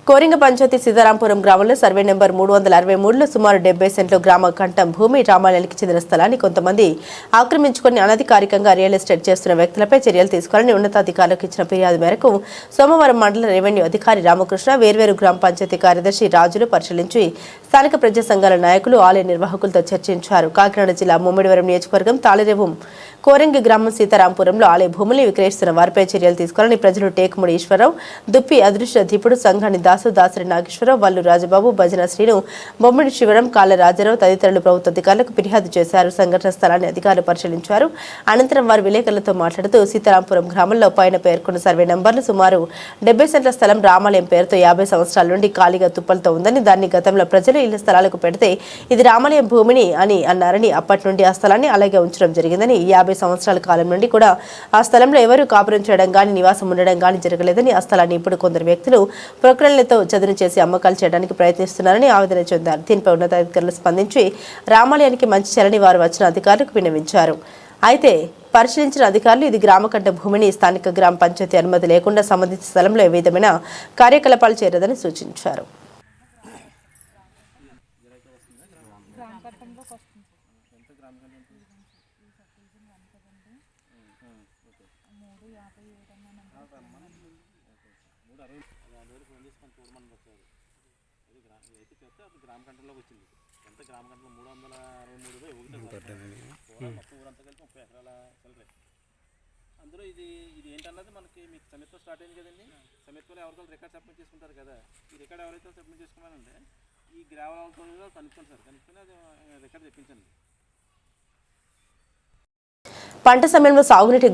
కోరింగ పంచాయతీ సీతారాంపురం గ్రామంలో సర్వే నెంబర్ 363లో సుమారు 70 సెంట్లు గ్రామ కంఠం భూమి రామాలయానికి చెందిన స్థలాన్ని కొంతమంది ఆక్రమించుకుని అనధికారికంగా రియల్ ఎస్టేట్ చేస్తున్న వ్యక్తులపై చర్యలు తీసుకోవాలని ఉన్నతాధికారులకు ఇచ్చిన ఫిర్యాదు మేరకు సోమవారం మండల రెవెన్యూ అధికారి రామకృష్ణ, వేర్వేరు గ్రామ పంచాయతీ కార్యదర్శి రాజులు పరిశీలించి స్థానిక ప్రజా సంఘాల నాయకులు, ఆలయ నిర్వాహకులతో చర్చించారు. కాకినాడ జిల్లా ముమ్మిడివరం నియోజకవర్గం తాళరేవు కోరంగి గ్రామం సీతారాంపురంలో ఆలయ భూముల్ని విక్రయిస్తున్న వారిపై చర్యలు తీసుకోవాలని ప్రజలు టేకుముడి ఈశ్వరరావు, దుప్పి అదృష్ట దీపుడు సంఘాన్ని దాసు, దాసరి నాగేశ్వరరావు, వల్లు రాజబాబు, భజన శ్రీను, బొమ్మిడి శివరం, కాళ్ళ రాజారావు తదితరులు ప్రభుత్వ అధికారులకు ఫిర్యాదు చేశారు. సంఘటన స్థలాన్ని అధికారులు పరిశీలించారు. అనంతరం వారు విలేకరులతో మాట్లాడుతూ సీతారాంపురం గ్రామంలో పైన పేర్కొన్న సర్వే నంబర్లు సుమారు 70 సెంట్ల స్థలం రామాలయం పేరుతో 50 సంవత్సరాల నుండి ఖాళీగా తుప్పలతో ఉందని, దాన్ని గతంలో ప్రజలు ఇళ్ల స్థలాలకు పెడితే ఇది రామాలయం భూమిని అని అన్నారని, అప్పటి నుండి ఆ స్థలాన్ని అలాగే ఉంచడం జరిగిందని, 50 సంవత్సరాల కాలం నుండి కూడా ఆ స్థలంలో ఎవరూ కాపురం చేయడం గాని నివాసం ఉండడం గాని జరగలేదని, ఆ స్థలాన్ని ఇప్పుడు కొందరు వ్యక్తులు ప్రకటనలతో చదును చేసి అమ్మకాలు చేయడానికి ప్రయత్నిస్తున్నారని ఆవేదన చెందారు. దీనిపై ఉన్నతాధికారులు స్పందించి రామాలయానికి మంచి చేయాలని వారు వచ్చిన అధికారులకు విన్నవించారు. అయితే పరిశీలించిన అధికారులు ఇది గ్రామకంఠ భూమిని స్థానిక గ్రామ పంచాయతీ అనుమతి లేకుండా సంబంధిత స్థలంలో ఏ విధమైన కార్యకలాపాలు చేయరదని సూచించారు. గ్రామ కంట్రోల్లోకి వచ్చింది. ఎంత గ్రామ కంట్రోల్ 363 మొత్తం ఊరంతా కలిపి 30 ఎకరాల చిల్లరే. అందులో ఇది ఏంటన్నది మనకి మీకు సమిత్తో స్టార్ట్ అయింది కదండి. సమిత్లో ఎవరికైనా రికార్డ్ సబ్మిట్ చేసుకుంటారు కదా. ఈ రికార్డ్ ఎవరైతే సబ్మిట్ చేసుకున్నారంటే ఈ గ్రామాలతో కనుక్కోండి సార్. కనుక్కొని అది రికార్డ్ తెప్పించండి. పంట సమయంలో సాగునీటి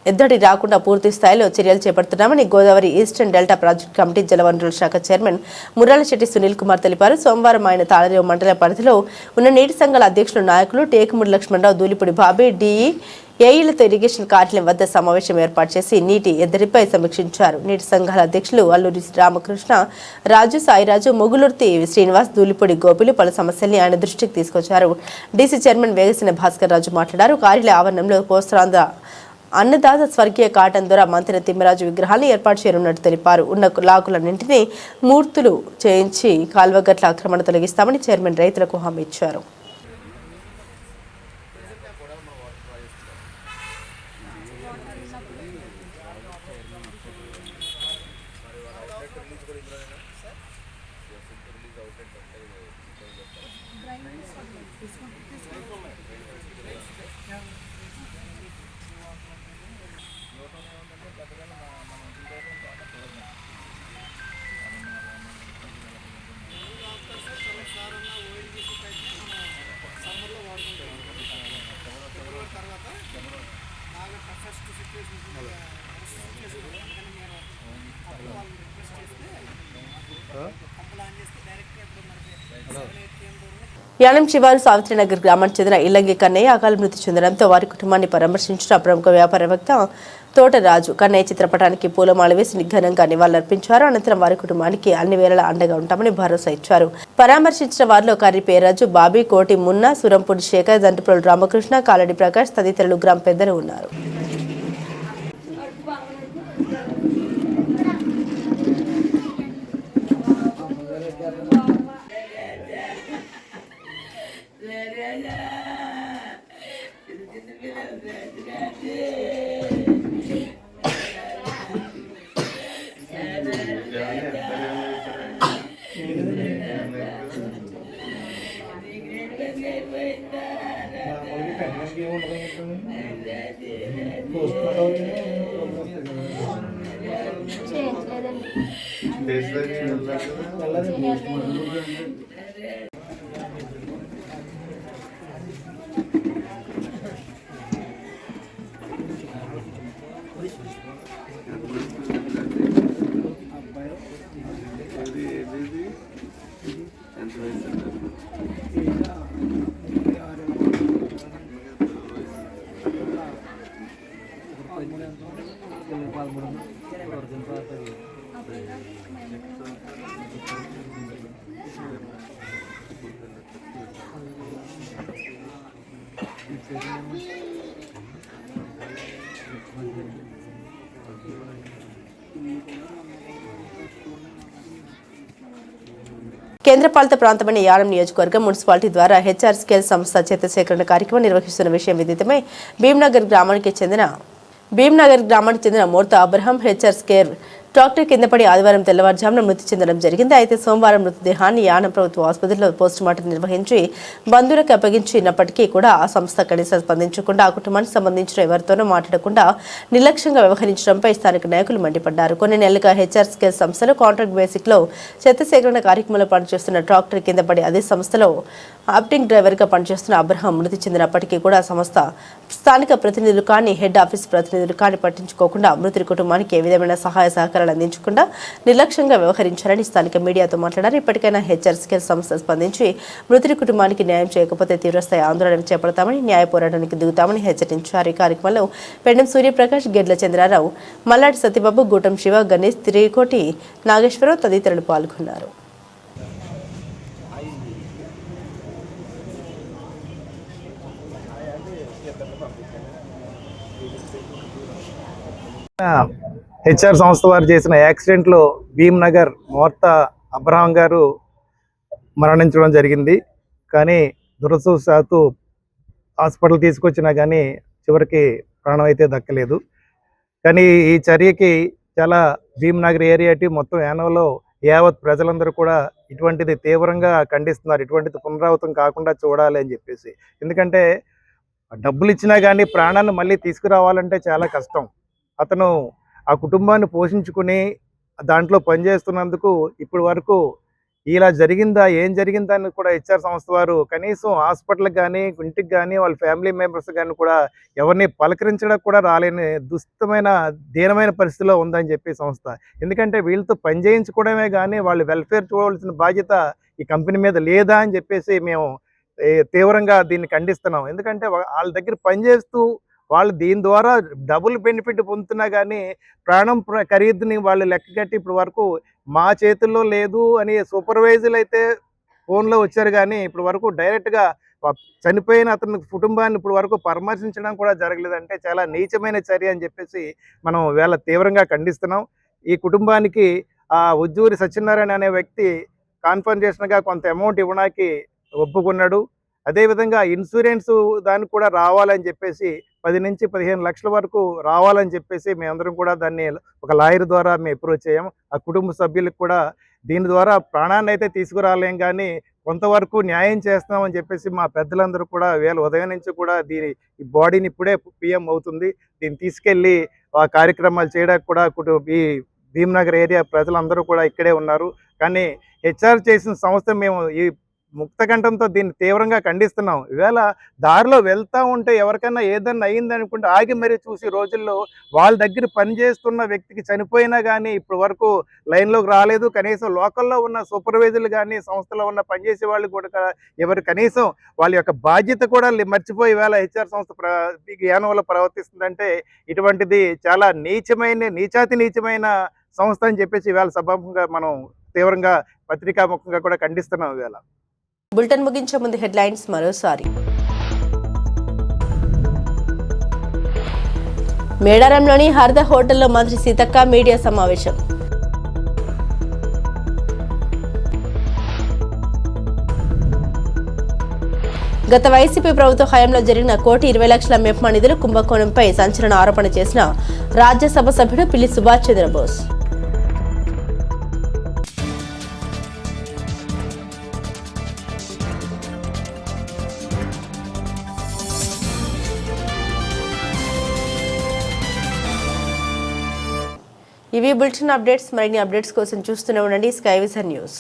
ఎద్దడి రాకుండా పూర్తి స్థాయిలో చర్యలు చేపడుతున్నామని Godavari eastern delta project committee జలవనరుల శాఖ చైర్మన్ ముర్రాలశెట్టి సునీల్ కుమార్ తెలిపారు. సోమవారం ఆయన తాళరేవు మండల పరిధిలో ఉన్న నీటి సంఘాల అధ్యక్షులు, నాయకులు టేకుముడి లక్ష్మణరావు, దూలిపూడి బాబీ, డిఈ, ఏఈలతో ఇరిగేషన్ కార్యాలయం వద్ద సమావేశం ఏర్పాటు చేసి నీటి ఎద్దడిపై సమీక్షించారు. నీటి సంఘాల అధ్యక్షులు అల్లూరి రామకృష్ణ, రాజు, సాయిరాజు, మొగులుర్తి శ్రీనివాస్, దూలిపూడి గోపిలు పలు సమస్యల్ని ఆయన దృష్టికి తీసుకొచ్చారు. డీసీ చైర్మన్ వేగసిన భాస్కర్ రాజు మాట్లాడారు. కార్యాలయ ఆవరణంలో కోస్తాంధ్ర అన్నదాత స్వర్గీయ కాటన్ ద్వారా మంత్రి తిమ్మరాజు విగ్రహాన్ని ఏర్పాటు చేయనున్నట్టు తెలిపారు. ఉన్న లాకులన్నింటినీ మూర్తులు చేయించి కాల్వగట్ల ఆక్రమణ తొలగిస్తామని చైర్మన్ రైతులకు హామీ ఇచ్చారు. యానం శివారు సావిత్రినగర్ గ్రామానికి చెందిన ఇల్లంగి కన్నయ్య అకాల మృతి చెందడంతో వారి కుటుంబాన్ని పరామర్శించిన ప్రముఖ వ్యాపారవేత్త తోటరాజు కన్నయ్య చిత్రపటానికి పూలమాల వేసి ఘనంగా నివాళులర్పించారు. అనంతరం వారి కుటుంబానికి అన్ని వేళలా అండగా ఉంటామని భరోసా ఇచ్చారు. పరామర్శించిన వారిలో కర్రి పేరాజు, బాబీ, కోటి మున్నా, సురంపూడి శేఖర్, దంటిప్రోలు రామకృష్ణ, కాలడి ప్రకాష్ తదితరులు గ్రామ పెద్దలు ఉన్నారు. కేంద్రపాలిత ప్రాంతమైన యానం నియోజకవర్గం మున్సిపాలిటీ ద్వారా హెచ్ఆర్ స్కేల్ సంస్థ చెత్త సేకరణ కార్యక్రమం నిర్వహిస్తున్న విషయం విదితమే భీమ్నగర్ గ్రామానికి చెందిన మోర్తా అబ్రహం హెచ్ఆర్ స్కేర్ ట్రాక్టర్ కింద పడి ఆదివారం తెల్లవారుజామున మృతి చెందడం జరిగింది. అయితే సోమవారం మృతదేహాన్ని యానం ప్రభుత్వ ఆసుపత్రిలో పోస్టుమార్టం నిర్వహించి బంధువులకు అప్పగించినప్పటికీ కూడా ఆ సంస్థ కనీసం స్పందించకుండా ఆ కుటుంబానికి సంబంధించిన ఎవరితోనూ మాట్లాడకుండా నిర్లక్ష్యంగా వ్యవహరించడంపై స్థానిక నాయకులు మండిపడ్డారు. కొన్ని నెలలుగా హెచ్ఆర్ స్కేల్ సంస్థలో కాంట్రాక్ట్ బేసిక్ లో చెత్త సేకరణ కార్యక్రమంలో పనిచేస్తున్న ట్రాక్టర్ కింద పడి అదే సంస్థలో ఆప్టింగ్ డ్రైవర్ గా పనిచేస్తున్న అబ్రహాం మృతి చెందినప్పటికీ కూడా సంస్థ స్థానిక ప్రతినిధులు కానీ హెడ్ ఆఫీస్ ప్రతినిధులు కానీ పట్టించుకోకుండా మృతుడి కుటుంబానికి ఏ విధమైన సహాయ సహకారాలు అందించకుండా నిర్లక్ష్యంగా వ్యవహరించారని స్థానిక మీడియాతో మాట్లాడారు. ఇప్పటికైనా హెచ్ఆర్ స్కేల్ సంస్థ స్పందించి మృతుడి కుటుంబానికి న్యాయం చేయకపోతే తీవ్రస్థాయి ఆందోళన చేపడతామని, న్యాయ పోరాటానికి దిగుతామని హెచ్చరించారు. ఈ కార్యక్రమంలో పెండం సూర్యప్రకాష్, గెడ్ల చంద్రారావు, మల్లాడి సత్యబాబు, గూటం శివ, గణేష్, తిరికోటి నాగేశ్వరరావు తదితరులు పాల్గొన్నారు. హెచ్ఆర్ సంస్థ వారు చేసిన యాక్సిడెంట్లో భీమ్నగర్ మోర్త అబ్రహాం గారు మరణించడం జరిగింది. కానీ దురదృష్టవశాత్తు హాస్పిటల్ తీసుకొచ్చినా కానీ చివరికి ప్రాణం అయితే దక్కలేదు. కానీ ఈ చర్యకి చాలా భీమ్నగర్ ఏరియాటి మొత్తం యానంలో యావత్ ప్రజలందరూ కూడా ఇటువంటిది తీవ్రంగా ఖండిస్తున్నారు. ఇటువంటిది పునరావృతం కాకుండా చూడాలి అని చెప్పేసి. ఎందుకంటే డబ్బులు ఇచ్చినా కానీ ప్రాణాన్ని మళ్ళీ తీసుకురావాలంటే చాలా కష్టం. అతను ఆ కుటుంబాన్ని పోషించుకుని దాంట్లో పనిచేస్తున్నందుకు ఇప్పటి వరకు ఇలా జరిగిందా, ఏం జరిగిందా అని కూడా హెచ్ఆర్ సంస్థ వారు కనీసం హాస్పిటల్కి కానీ ఇంటికి కానీ వాళ్ళ ఫ్యామిలీ మెంబర్స్ కానీ కూడా ఎవరిని పలకరించడానికి కూడా రాలేని దీనమైన పరిస్థితిలో ఉందని చెప్పి సంస్థ. ఎందుకంటే వీళ్ళతో పని చేయించుకోవడమే కానీ వాళ్ళు వెల్ఫేర్ చూడవలసిన బాధ్యత ఈ కంపెనీ మీద లేదా అని చెప్పేసి మేము తీవ్రంగా దీన్ని ఖండిస్తున్నాం. ఎందుకంటే వాళ్ళ దగ్గర పనిచేస్తూ వాళ్ళు దీని ద్వారా డబుల్ బెనిఫిట్ పొందుతున్నా కానీ ప్రాణం ఖరీదుని వాళ్ళు లెక్క కట్టి ఇప్పటి వరకు మా చేతుల్లో లేదు అని సూపర్వైజర్లు అయితే ఫోన్లో వచ్చారు. కానీ ఇప్పటి వరకు డైరెక్ట్గా చనిపోయిన అతని కుటుంబాన్ని ఇప్పటి వరకు పరామర్శించడం కూడా జరగలేదంటే చాలా నీచమైన చర్య అని చెప్పేసి మనం వేళ తీవ్రంగా ఖండిస్తున్నాం. ఈ కుటుంబానికి ఆ ఉజ్జూరి సత్యనారాయణ అనే వ్యక్తి కాన్ఫర్మేషన్గా కొంత అమౌంట్ ఇవ్వడానికి ఒప్పుకున్నాడు. అదేవిధంగా ఇన్సూరెన్స్ దానికి కూడా రావాలని చెప్పేసి 10 నుంచి 15 లక్షల వరకు రావాలని చెప్పేసి మేమందరం కూడా దాన్ని ఒక లాయర్ ద్వారా మేము అప్రోచ్ అయ్యాం. ఆ కుటుంబ సభ్యులకు కూడా దీని ద్వారా ప్రాణాన్ని అయితే తీసుకురాలేం కానీ కొంతవరకు న్యాయం చేస్తామని చెప్పేసి మా పెద్దలందరూ కూడా ఉదయం నుంచి కూడా ఈ బాడీని ఇప్పుడే పిఎం అవుతుంది. దీన్ని తీసుకెళ్ళి ఆ కార్యక్రమాలు చేయడానికి కూడా ఈ భీమ్నగర్ ఏరియా ప్రజలందరూ కూడా ఇక్కడే ఉన్నారు. కానీ హెచ్ఆర్ చేసిన సంస్థ మేము ఈ ముక్తకంఠంతో దీన్ని తీవ్రంగా ఖండిస్తున్నాం. ఈవేళ దారిలో వెళ్తూ ఉంటే ఎవరికైనా ఏదన్నా అయ్యింది అనుకుంటే ఆగి మరీ చూసి రోజుల్లో వాళ్ళ దగ్గర పనిచేస్తున్న వ్యక్తికి చనిపోయినా కానీ ఇప్పటి వరకు లైన్లోకి రాలేదు. కనీసం లోకల్లో ఉన్న సూపర్వైజర్లు కానీ సంస్థలో ఉన్న పనిచేసే వాళ్ళు కూడా ఎవరు కనీసం వాళ్ళ యొక్క బాధ్యత కూడా మర్చిపోయి ఈవేళ హెచ్ఆర్ సంస్థ యానంలో ప్రవర్తిస్తుందంటే ఇటువంటిది చాలా నీచమైన సంస్థ అని చెప్పేసి ఈవేళ సభాముఖంగా మనం తీవ్రంగా పత్రికాముఖంగా కూడా ఖండిస్తున్నాం. ఈవేళ బులెటిన్ ముగించే ముందు హెడ్లైన్స్ మరోసారి. మేడారంలోని హర్ద హోటల్లో మంత్రి సీతక్క మీడియా సమావేశం. గత వైసీపీ ప్రభుత్వ హయాంలో జరిగిన 1,20,00,000 మెప్మా నిధుల కుంభకోణంపై సంచలన ఆరోపణ చేసిన రాజ్యసభ సభ్యుడు పిల్లి సుభాష్ చంద్రబోస్. ఇవి బులెటిన్ అప్డేట్స్. మరిన్ని అప్డేట్స్ కోసం చూస్తూనే ఉండండి స్కై విజన్ న్యూస్.